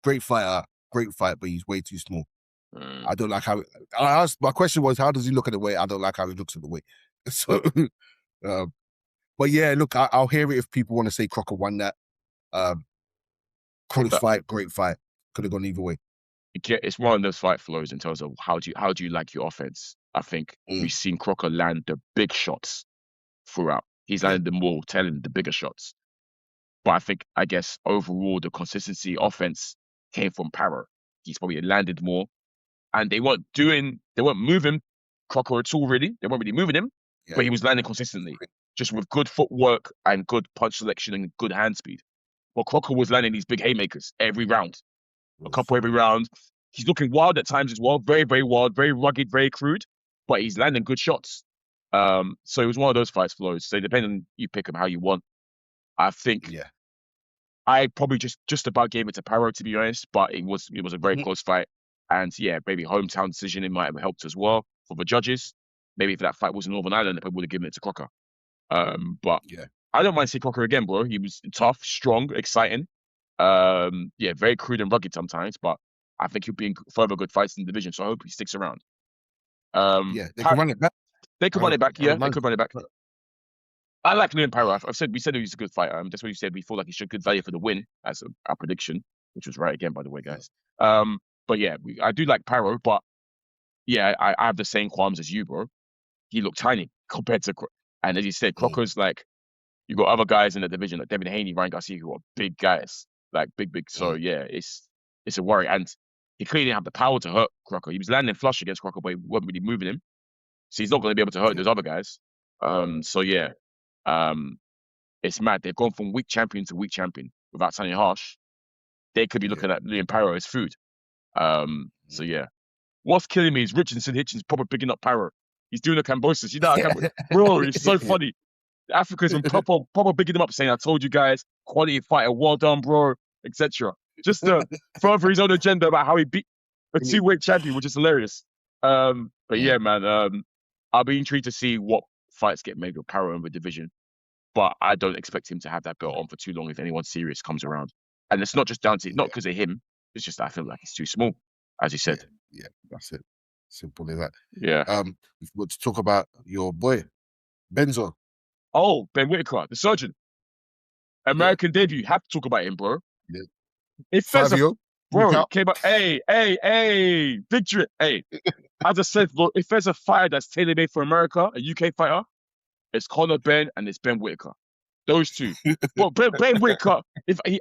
Great fighter, great fight, but he's way too small. I don't like how. My question was, how does he look at the weight? I don't like how he looks at the weight. So, but yeah, look, I'll hear it if people want to say Crocker won that. Close fight, great fight. Could have gone either way. It's one of those fight flows in terms of how do you like your offense. I think we've seen Crocker land the big shots throughout. He's landed the more telling the bigger shots. But I think, I guess, overall, the consistency offense came from Paro. He's probably landed more. And they weren't moving Crocker at all, really. They weren't really moving him, Yeah. but he was landing consistently, just with good footwork and good punch selection and good hand speed. But Crocker was landing these big haymakers every round, a couple every round. He's looking wild at times as well, very, very wild, very rugged, very crude, but he's landing good shots. So it was one of those fights, Flowz. So depending on you pick him how you want. I think Yeah. I probably just about gave it to Paro, to be honest, but it was a very close fight. And yeah, maybe hometown decision, it might have helped as well for the judges. Maybe if that fight was in Northern Ireland, they probably would have given it to Crocker. But Yeah. I don't mind seeing Crocker again, bro. He was tough, strong, exciting. Yeah, very crude and rugged sometimes, but I think he'll be in further good fights in the division, so I hope he sticks around. Yeah, they can run it back. They could run it back, yeah. They man. could run it back. I like Liam Paro. We said he's a good fighter. That's what you said. We thought like he showed good value for the win as our prediction, which was right again, by the way, guys. But yeah, I do like Paro, but yeah, I have the same qualms as you, bro. He looked tiny compared to, and as you said, Crocker's like, you got other guys in the division like Devin Haney, Ryan Garcia, who are big guys, like big. So yeah, it's a worry, and he clearly didn't have the power to hurt Crocker. He was landing flush against Crocker, but he wasn't really moving him, so he's not going to be able to hurt those other guys. So yeah, it's mad. They've gone from weak champion to weak champion without sounding harsh. They could be looking at Liam Paro as food. So yeah. What's killing me is Richardson Hitchens proper picking up Paro. He's doing a Cambosis. You know, bro, it's so funny. The Africans and proper bigging him up, saying, "I told you guys, quality fighter, well done, bro," etc. Just to further his own agenda about how he beat a two-weight champion, which is hilarious. But yeah, man, I'll be intrigued to see what fights get made with Paro in the division. But I don't expect him to have that belt on for too long if anyone serious comes around. And it's not just down to not because of him. It's just I feel like he's too small, as you said. Yeah, that's it. Simple as that. Yeah. We've got to talk about your boy, Benzo. Oh, Ben Whitaker, the surgeon. American debut. Have to talk about him, bro. Yeah. If there's bro, came up. Hey, victory. Hey, as I said, bro, if there's a fighter that's tailor made for America, a UK fighter, it's Conor Ben and it's Ben Whitaker. Those two. Well, Ben Whitaker,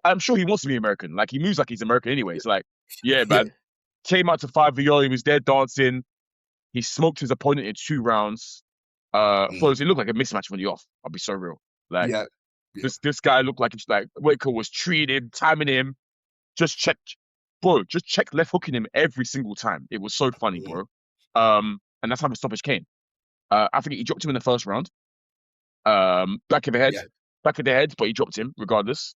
I'm sure he wants to be American. Like he moves like he's American anyway. It's like, yeah, man. Yeah. Came out to fight Viola. He was there dancing. He smoked his opponent in 2 rounds. Flowz, it looked like a mismatch from the off. I'll be so real. Like this guy looked like Whitaker was treating him, timing him, just check left hooking him every single time. It was so funny, bro. And that's how the stoppage came. I think he dropped him in the first round. Back of the head, but he dropped him regardless.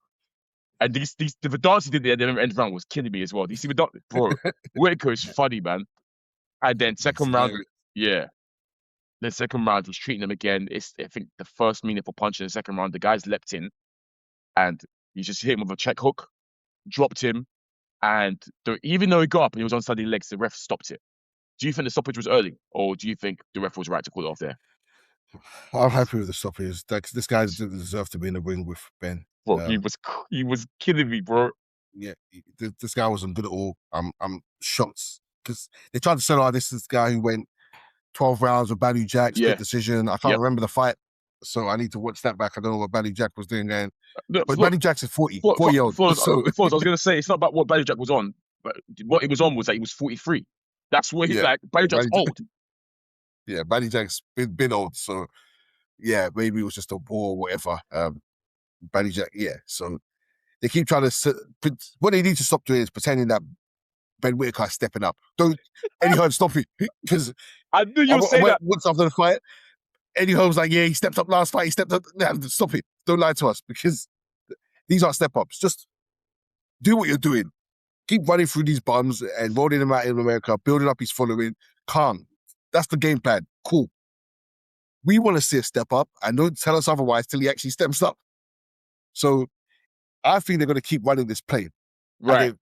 And the dance he did there, the end round was killing me as well. Do you see the dance, bro? Whitaker is funny, man. And then second round, the second round he's treating him again. It's I think the first meaningful punch in the second round. The guy's leapt in, and he just hit him with a check hook, dropped him, and even though he got up and he was on steady legs, the ref stopped it. Do you think the stoppage was early, or do you think the ref was right to call it off there? I'm happy with the stoppage. This guy didn't deserve to be in the ring with Ben. Bro, he was killing me, bro. Yeah, this guy wasn't good at all. I'm shocked because they tried to sell this guy who went 12 rounds with Badu Jack, split decision. I can't remember the fight, so I need to watch that back. I don't know what Badu Jack was doing then. But Badu Jack's is 40-year-old. I was going to say, it's not about what Badu Jack was on, but what he was on was that he was 43. That's what he's like. Badu Jack's old. Yeah, Badu Jack's been old, so yeah, maybe it was just a war or whatever. Badu Jack, so they keep trying to. What they need to stop doing is pretending that Ben Whitaker is stepping up. Don't Eddie Hearn stop it, because I knew you would say that. Once after the fight, Eddie Hearn was like, "Yeah, he stepped up last fight. He stepped up." Nah, stop it! Don't lie to us, because these aren't step ups. Just do what you're doing. Keep running through these bums and rolling him out in America, building up his following. Calm. That's the game plan. Cool. We want to see a step up, and don't tell us otherwise till he actually steps up. So I think they're going to keep running this play. Right.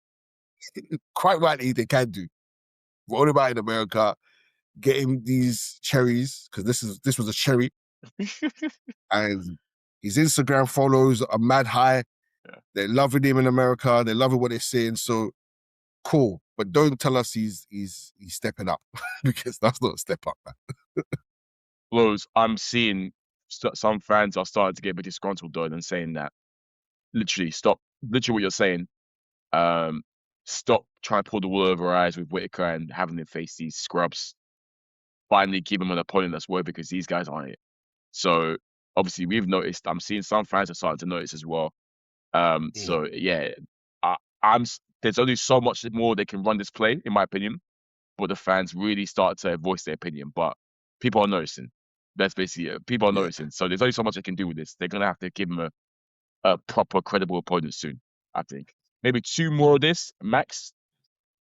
Quite rightly, they can do. Roll him out in America, get him these cherries, because this was a cherry. And his Instagram follows are mad high. Yeah. They're loving him in America. They're loving what they're seeing. So cool. But don't tell us he's stepping up, because that's not a step up, man. Flowz, I'm seeing some fans are starting to get a bit disgruntled though and saying that literally stop. Literally, what you're saying. Stop trying to pull the wool over our eyes with Whitaker and having them face these scrubs. Finally, give them an opponent that's worthy because these guys aren't it. So obviously, we've noticed. I'm seeing some fans are starting to notice as well. So yeah, there's only so much more they can run this play, in my opinion. But the fans really start to voice their opinion. But people are noticing. That's basically it. People are noticing. So there's only so much they can do with this. They're gonna have to give them a proper, credible opponent soon. I think maybe 2 more of this max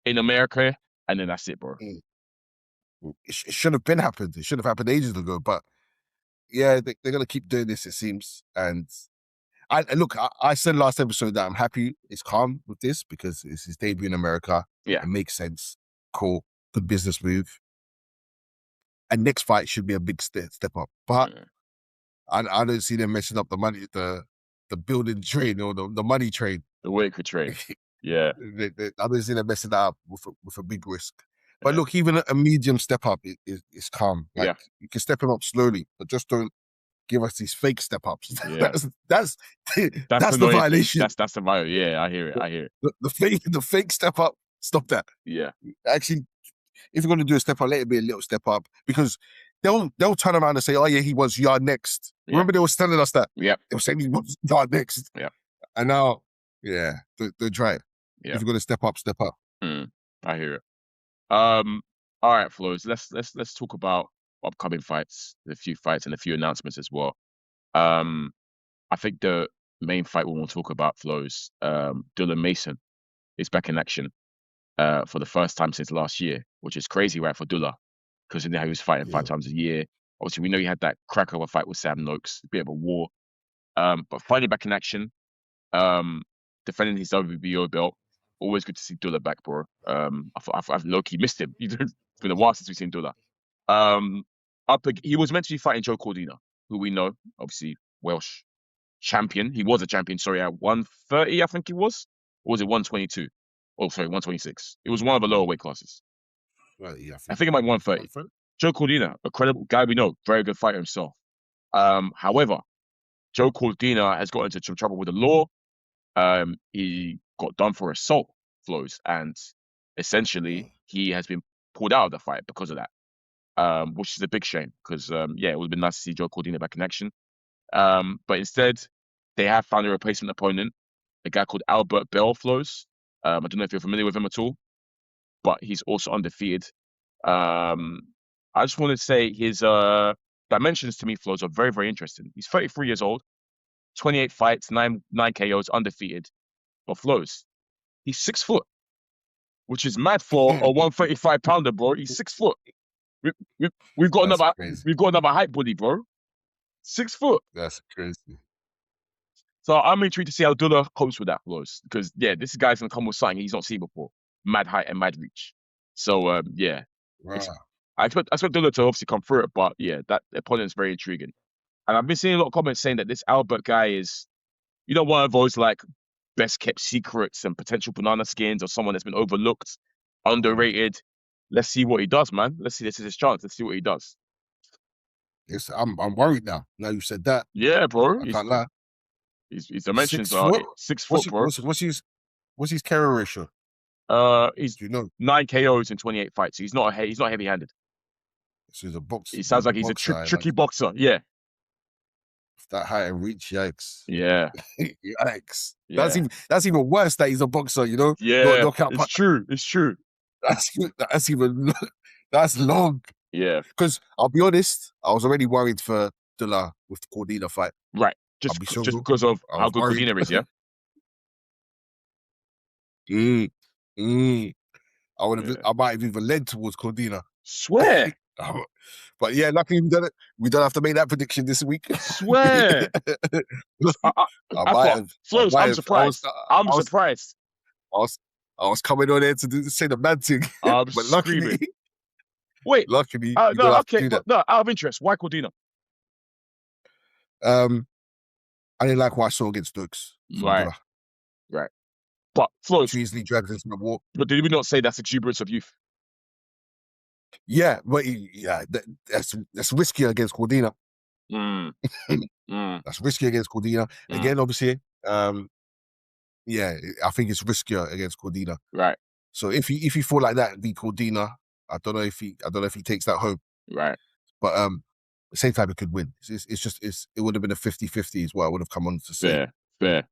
in America, and then that's it, bro. It should have been happened. It should have happened ages ago. But yeah, they're gonna keep doing this, it seems. And look, I said last episode that I'm happy it's calm with this because it's his debut in America. Yeah, it makes sense. Cool, good business move. And next fight should be a big step up. But I don't see them messing up the money, the building train or the money train. The Whitaker train. Yeah, I don't see them messing that up with a big risk. But look, even a medium step up is calm. Like you can step him up slowly, but just don't give us these fake step ups. Yeah. that's the violation. That's the violation. Yeah, I hear it. The fake step up. Stop that. Yeah. Actually, if you're going to do a step up, let it be a little step up because they'll turn around and say, "Oh yeah, he was yard next." Yeah. Remember they were telling us that. Yeah. They were saying he was yard next. Yeah. And now, don't try it. Yeah. If you're going to step up, step up. I hear it. All right, Flowz. Let's talk about upcoming fights, a few fights, and a few announcements as well. I think the main fight we want to talk about, Flowz, Dylan Mason is back in action for the first time since last year, which is crazy, right, for Dula, because he was fighting 5 times a year. Obviously, we know he had that cracker of a fight with Sam Noakes, a bit of a war. But finally back in action, defending his WBO belt. Always good to see Dula back, bro. I've low-key missed him. It's been a while since we've seen Dula. He was meant to be fighting Joe Cordina, who we know, obviously, Welsh champion. He was a champion, sorry, at 130, I think he was. Or was it 122? Oh, sorry, 126. It was one of the lower weight classes. Yeah, I think it might be 130. Joe Cordina, a credible guy we know, very good fighter himself. However, Joe Cordina has got into some trouble with the law. He got done for assault, Flowz, and essentially he has been pulled out of the fight because of that, which is a big shame because, it would have been nice to see Joe Cordina back in action. But instead, they have found a replacement opponent, a guy called Albert Bell, Flowz. I don't know if you're familiar with him at all, but he's also undefeated. I just want to say his dimensions to me, Flowz, are very, very interesting. He's 33 years old, 28 fights, 9 KOs, undefeated. But Flowz, he's 6 foot, which is mad for a 135 pounder, bro. He's 6 foot. We've got another hype bully, bro. 6 foot. That's crazy. So I'm intrigued to see how Dula copes with that, Flowz, because this guy's gonna come with something he's not seen before: mad height and mad reach. So I expect Dula to obviously come through it, but that opponent is very intriguing. And I've been seeing a lot of comments saying that this Albert guy is, one of those like best kept secrets and potential banana skins, or someone that's been overlooked, underrated. Let's see what he does, man. Let's see. This is his chance. Let's see what he does. I'm worried now. Now you said that. Yeah, bro. I can't lie. His dimensions are 6 foot, bro. What's his carry ratio? He's Do you know? 9 KOs in 28 fights. So he's not heavy-handed. So he's a boxer. He sounds like he's a tricky boxer. Yeah. That height and reach, yikes. Yeah. Yikes. Yeah. That's even worse that he's a boxer, Yeah. It's true. That's long. Yeah. Because I'll be honest, I was already worried for Dula with the Cordina fight. Right. Just because of how good Cordina is, yeah? I might have even led towards Cordina. Swear. But yeah, luckily we don't have to make that prediction this week. Swear. Flowz, I'm surprised. I'm surprised. I was coming on there to say the mad thing. But luckily, wait. Luckily, no, okay. But no, out of interest, why Cordina? I didn't like what I saw against Noakes. Right. But Flowz easily dragged into the wall. But did we not say that's exuberance of youth? Yeah, but that's riskier against Cordina. That's risky against Cordina. Again, obviously, yeah, I think it's riskier against Cordina. Right. So if he fought like that, be Cordina, I don't know if he takes that home. Right. But at the same time, it could win. It would have been a 50-50 is what I would have come on to say. Fair.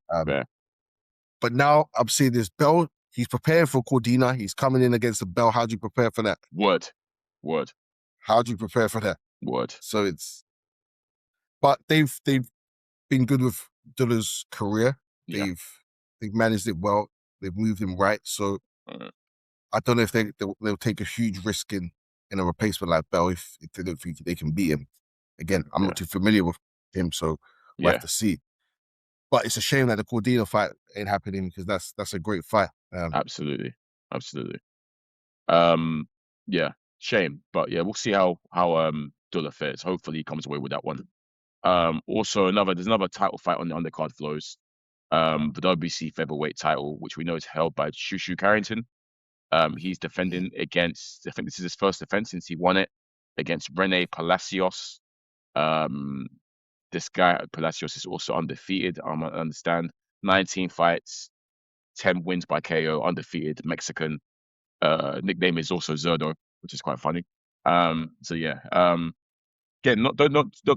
But now I'm seeing this Bell. He's preparing for Cordina. He's coming in against the Bell. How do you prepare for that? Word. How do you prepare for that? Word. So but they've been good with Dulla's career. Yeah. They've managed it well. They've moved him right. So I don't know if they'll take a huge risk in a replacement like Bell if they don't think they can beat him. Again, I'm not too familiar with him, so we'll have to see. But it's a shame that the Cordina fight ain't happening because that's a great fight. Absolutely. Yeah, shame, but yeah, we'll see how Dulla fares. Hopefully, he comes away with that one. Also, there's another title fight on the undercard, Flowz. The WBC featherweight title, which we know is held by Shushu Carrington. He's defending against. I think this is his first defense since he won it against Rene Palacios. This guy Palacios is also undefeated. I understand 19 fights, 10 wins by KO, undefeated Mexican. Nickname is also Zerdo, which is quite funny. So yeah. Again, not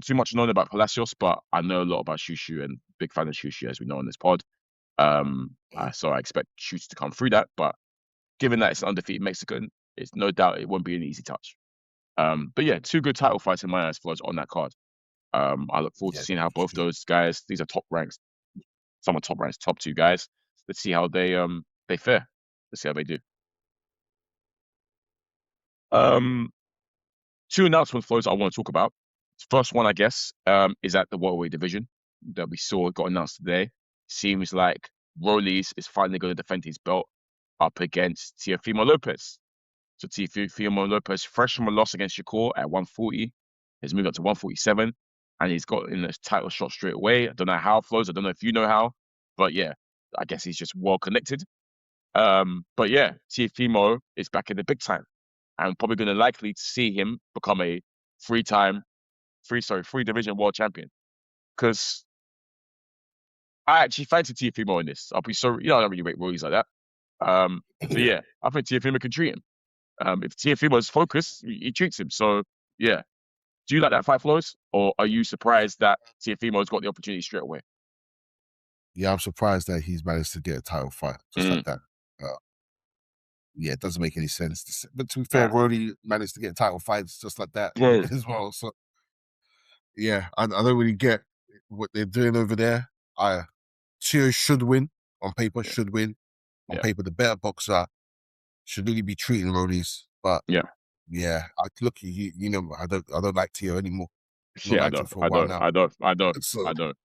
too much known about Palacios, but I know a lot about Shushu and big fan of Shushu, as we know on this pod. So I expect Shushu to come through that, but given that it's an undefeated Mexican, it's no doubt it won't be an easy touch. But yeah, two good title fights in my eyes for us on that card. I look forward to seeing how both those guys, these are top ranks, top two guys. Let's see how they fare. Let's see how they do. Two announcements, Flowz, I want to talk about. First one, I guess, is at the welterweight division that we saw got announced today. Seems like Rollies is finally going to defend his belt up against Teofimo Lopez. So Teofimo Lopez, fresh from a loss against Shakur at 140, has moved up to 147, and he's got in a title shot straight away. I don't know how, Flowz. I don't know if you know how, but yeah, I guess he's just well connected. But yeah, Teofimo is back in the big time. I'm probably going to likely see him become a three-division world champion. Because I actually fancy Teofimo in this. I'll be so, I don't really rate Rollies like that. So yeah, I think Teofimo can treat him. If Teofimo is focused, he treats him. So yeah. Do you like that fight, Flowz? Or are you surprised that Teofimo's got the opportunity straight away? Yeah, I'm surprised that he's managed to get a title fight just like that. Yeah, it doesn't make any sense. But to be fair, Rolly managed to get title fights just like that as well. So yeah, I don't really get what they're doing over there. Tio should win on paper. Should win on paper. The better boxer should really be treating Rollies. But yeah, look, you know, I don't like Tio anymore. I don't. So, I don't.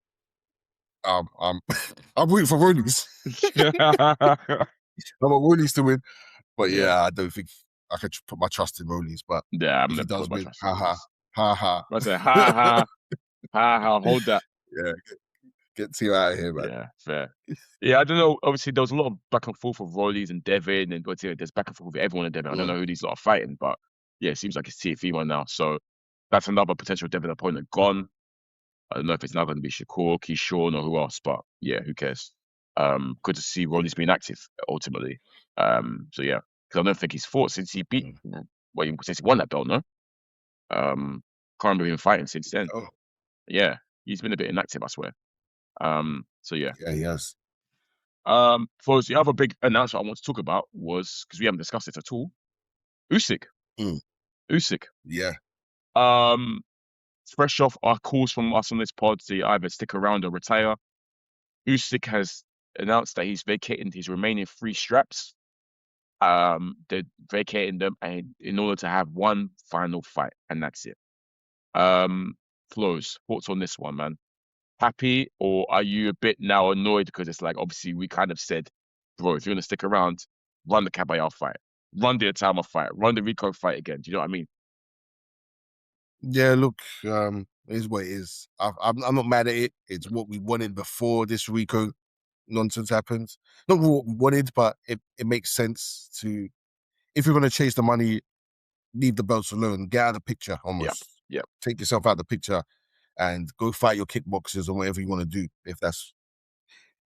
I'm rooting for Rollies. I want Rollies to win. But yeah, I don't think I could put my trust in Rollies. But yeah, if he does win, ha. I say ha. Hold that. Yeah, get Tio out of here, man. Yeah, fair. Yeah, I don't know. Obviously, there was a lot of back and forth with Rollies and Devin, and there's back and forth with everyone in Devin. I don't know who these lot are fighting, but yeah, it seems like it's Teofimo now. So that's another potential Devin opponent gone. I don't know if it's now going to be Shakur, Keyshawn, or who else, but yeah, who cares? Good to see Rollies being active ultimately. So yeah, because I don't think he's fought since he beat, since he won that belt, no? Can't remember him fighting since then. Oh. Yeah, he's been a bit inactive, I swear. So yeah. Yeah, he has. For the other big announcement I want to talk about was, because we haven't discussed it at all, Usyk. Usyk. Yeah. Fresh off our calls from us on this pod to either stick around or retire, Usyk has announced that he's vacating his remaining 3 straps. They're vacating them in order to have one final fight, and that's it. Flowz, thoughts on this one, man? Happy, or are you a bit now annoyed because it's like, obviously we kind of said, bro, if you're gonna stick around, run the Caballero fight, run the Atama fight, run the Rico fight again. Do you know what I mean? Yeah, look, it is what it is. I'm not mad at it. It's what we wanted before this Rico nonsense happens. Not what we wanted, but it makes sense to, if you're going to chase the money, leave the belts alone. Get out of the picture almost. Yeah. Take yourself out of the picture and go fight your kickboxers or whatever you want to do. If that's,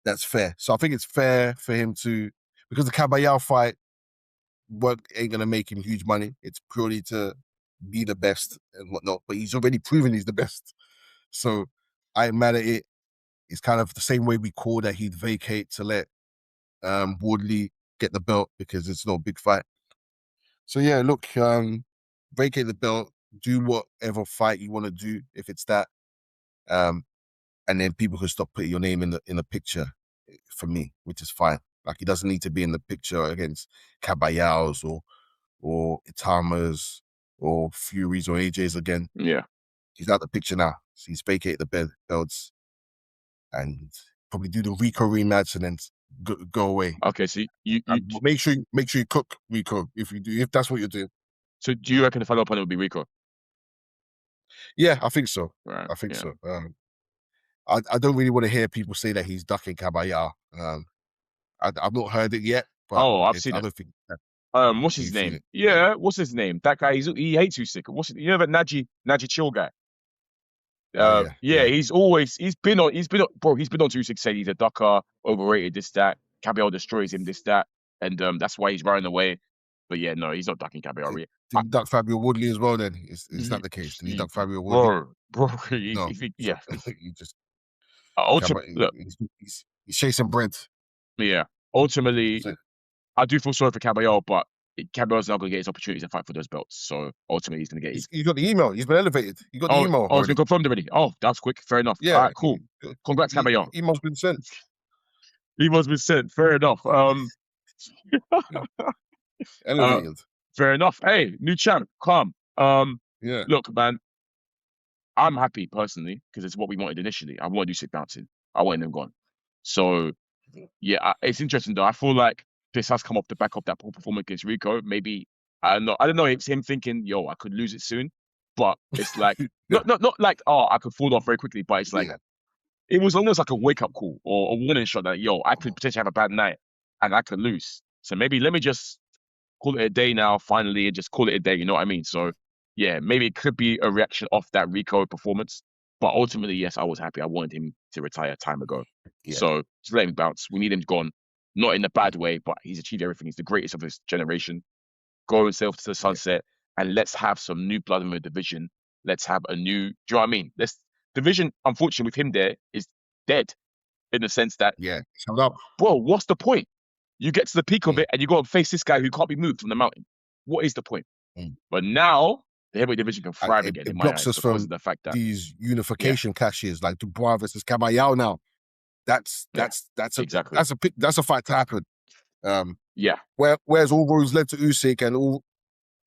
that's fair. So I think it's fair for him to, because the Caballero fight ain't gonna make him huge money. It's purely to be the best and whatnot. But he's already proven he's the best. So I ain't mad at it. It's kind of the same way we call that he'd vacate to let Woodley get the belt because it's not a big fight. So yeah, look, vacate the belt, do whatever fight you want to do if it's that, and then people can stop putting your name in the picture for me, which is fine. Like he doesn't need to be in the picture against Caballeros or Itamas or Furies or AJs again. Yeah, he's out the picture now. So he's vacated the belts and probably do the Rico rematch and then go away. Okay, so you make sure you cook Rico if that's what you're doing. So do you reckon the final opponent would be Rico? Yeah, I think so. Right. I think so. I don't really want to hear people say that he's ducking Caballero. I've not heard it yet. But I've seen it. I don't think. What's his name? Yeah, what's his name? That guy. He hates Usyk. You know that Naji Chill guy? He's been on Usyk saying he's a ducker, overrated, this, that. Caballero destroys him, this, that, and that's why he's running away. But yeah, no, he's not ducking Caballero. Did he duck Fabio Woodley as well then? Is that the case? Did he duck Fabio Woodley? Bro, no. Yeah. He just he's chasing bread. Yeah. Ultimately, I do feel sorry for Caballero, but Caballero's not going to get his opportunity to fight for those belts. So ultimately, he's going to get his. He's got the email. He's been elevated. He got the email. Oh, it's been confirmed already. Oh, that's quick. Fair enough. Yeah. All right, cool. Congrats, Caballero. Email's been sent. Email's been sent. Fair enough. Elevated. Fair enough. Hey, new champ. Calm. Yeah. Look, man. I'm happy personally because it's what we wanted initially. I wanted Usyk bouncing. I wanted him gone. So, yeah, it's interesting though. I feel like this has come off the back of that poor performance against Rico. Maybe I don't know. It's him thinking, "Yo, I could lose it soon," but it's like not like I could fall off very quickly. But it's like it was almost like a wake up call or a warning shot that I could potentially have a bad night and I could lose. So maybe let me just call it a day now. Finally, and just call it a day. You know what I mean? So yeah, maybe it could be a reaction off that Rico performance. But ultimately, yes, I was happy. I wanted him to retire time ago. Yeah. So just let him bounce. We need him gone. Not in a bad way, but he's achieved everything. He's the greatest of his generation. Go himself to the sunset, and let's have some new blood in the division. Let's have a new. Do you know what I mean? Division, unfortunately, with him there is dead, in the sense that shut up, bro. What's the point? You get to the peak of it, and you go and face this guy who can't be moved from the mountain. What is the point? But now the heavyweight division can thrive again. It blocks us from the fact that these unification clashes, like Dubois versus Caballero. Now, that's a fight to happen. Whereas all roads led to Usyk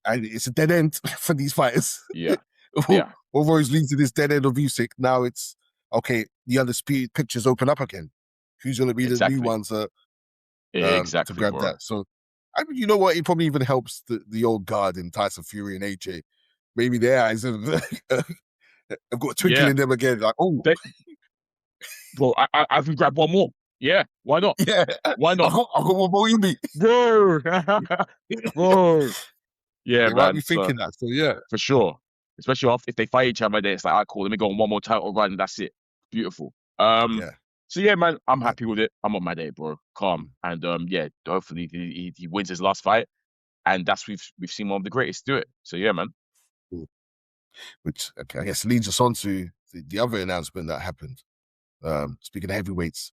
and it's a dead end for these fighters. All roads lead to this dead end of Usyk. Now it's okay. The undisputed pictures open up again. Who's going to be the new ones to grab that? So, I mean, you know what? It probably even helps the old guard in Tyson Fury and AJ. Maybe their eyes have got a twinkle in them again. Like, bro, I can grab one more. Yeah, why not? Yeah, why not? I've got one more in me, bro. Bro, yeah, they man. Might be thinking that. So yeah, for sure. Especially if they fight each other, then it's like, all right, cool. Let me go on one more title run, and that's it. Beautiful. So yeah, man, I'm happy with it. I'm on my day, bro. Calm. And hopefully he wins his last fight. And that's we've seen one of the greatest do it. So yeah, man. Which I guess leads us on to the other announcement that happened. Speaking of heavyweights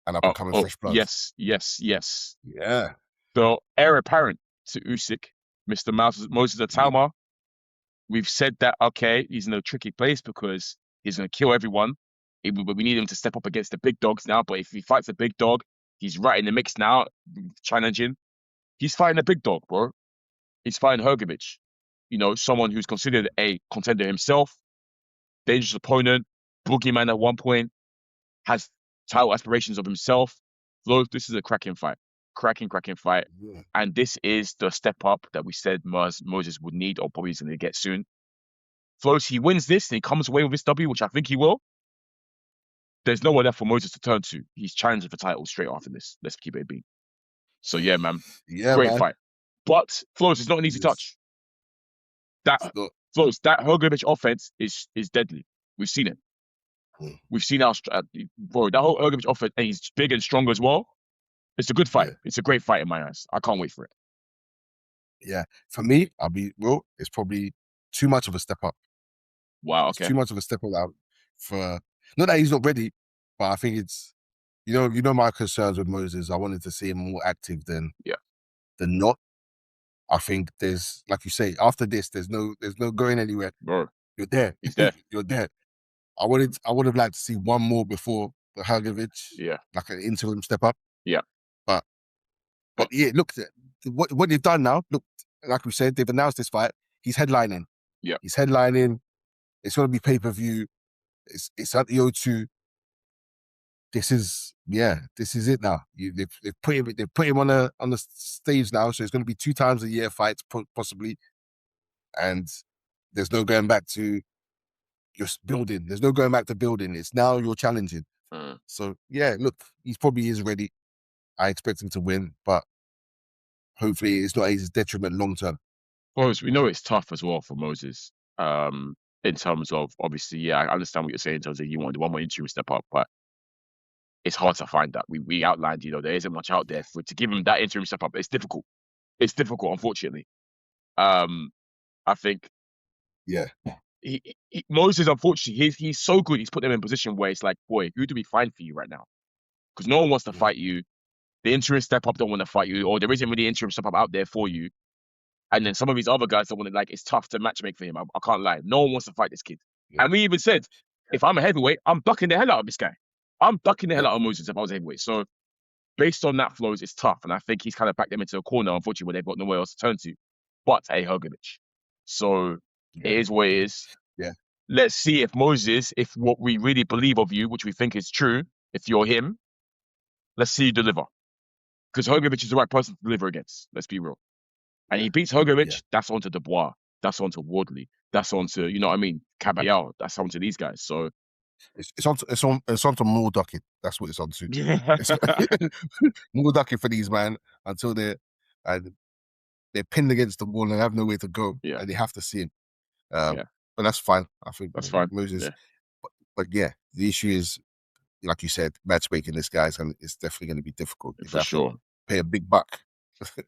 and up and coming fresh blood. Yes. Yeah. The heir apparent to Usyk, Mr. Moses Atama. We've said that he's in a tricky place because he's going to kill everyone. We need him to step up against the big dogs now. But if he fights a big dog, he's right in the mix now, challenging. He's fighting a big dog, bro. He's fighting Hrgović. You know, someone who's considered a contender himself, dangerous opponent, boogeyman at one point, has title aspirations of himself. Flowz, this is a cracking fight. Cracking fight. Yeah. And this is the step up that we said Moses would need or probably is going to get soon. Flowz, he wins this and he comes away with this W, which I think he will. There's nowhere left for Moses to turn to. He's challenging for title straight after this. Let's keep it being. So yeah, man. Yeah, great fight. But Flowz is not an easy touch. Flowz, that Hrgović offense is deadly. We've seen it. We've seen bro, that whole Hrgovic offer, and he's big and strong as well. It's a good fight. Yeah. It's a great fight in my eyes. I can't wait for it. Yeah. For me, I'll be real, it's probably too much of a step up. Wow, It's okay. too much of a step up for, not that he's not ready, but I think it's, you know my concerns with Moses. I wanted to see him more active than not. I think there's, like you say, after this, there's no going anywhere. Bro, you're there. he's there. You're there. I would have liked to see one more before the Hrgovic, like an interim step up. Yeah. But yeah, look, what they've done now, look, like we said, they've announced this fight. He's headlining. Yeah. He's headlining. It's going to be pay-per-view. It's at the O2. This is it now. They've put him on the stage now, so it's going to be 2 times a year fights possibly, and there's no going back to just building. There's no going back to building. It's now you're challenging. So yeah, look, he probably is ready. I expect him to win, but hopefully it's not his detriment long term. Well, we know it's tough as well for Moses. In terms of, obviously, I understand what you're saying in terms of you want the one more interim step up, but it's hard to find that. We outlined, there isn't much out there to give him that interim step up. It's difficult. It's difficult, unfortunately. I think Moses, unfortunately, he's so good. He's put them in a position where it's like, boy, who do we find for you right now? Because no one wants to fight you. The interim step up don't want to fight you, or there isn't really interim step up out there for you. And then some of these other guys don't want to, it's tough to matchmake for him. I can't lie. No one wants to fight this kid. And we even said, if I'm a heavyweight, I'm ducking the hell out of this guy. I'm ducking the hell out of Moses if I was a heavyweight. So based on that, Flowz, it's tough. And I think he's kind of backed them into a corner, unfortunately, where they've got nowhere else to turn to. But a Hrgovic. So it is what it is. Yeah. Let's see if Moses, if what we really believe of you, which we think is true, if you're him, let's see you deliver. Because Hrgovic is the right person to deliver against. Let's be real. And he beats Hrgovic, that's onto Dubois, that's onto Wardley, that's onto, you know what I mean, Caballero, that's onto these guys. So it's onto more ducking. That's what it's onto. More ducking for these man until they're pinned against the wall and have nowhere to go, and they have to see him. But that's fine. I think that's fine. Moses. But yeah, the issue is, like you said, matchmaking this guy is definitely going to be difficult. For sure. Pay a big buck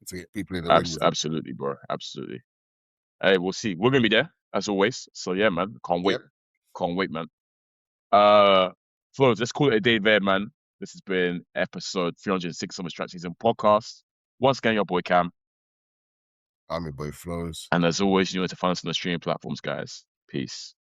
to get people in the ring with him. Absolutely, bro. Absolutely. Hey, we'll see. We're going to be there, as always. So yeah, man. Can't wait. Can't wait, man. Flowz, let's call it a day there, man. This has been episode 306 of the Strat Season podcast. Once again, your boy Cam. I'm your boy Flowz. And as always, you know where to find us on the streaming platforms, guys. Peace.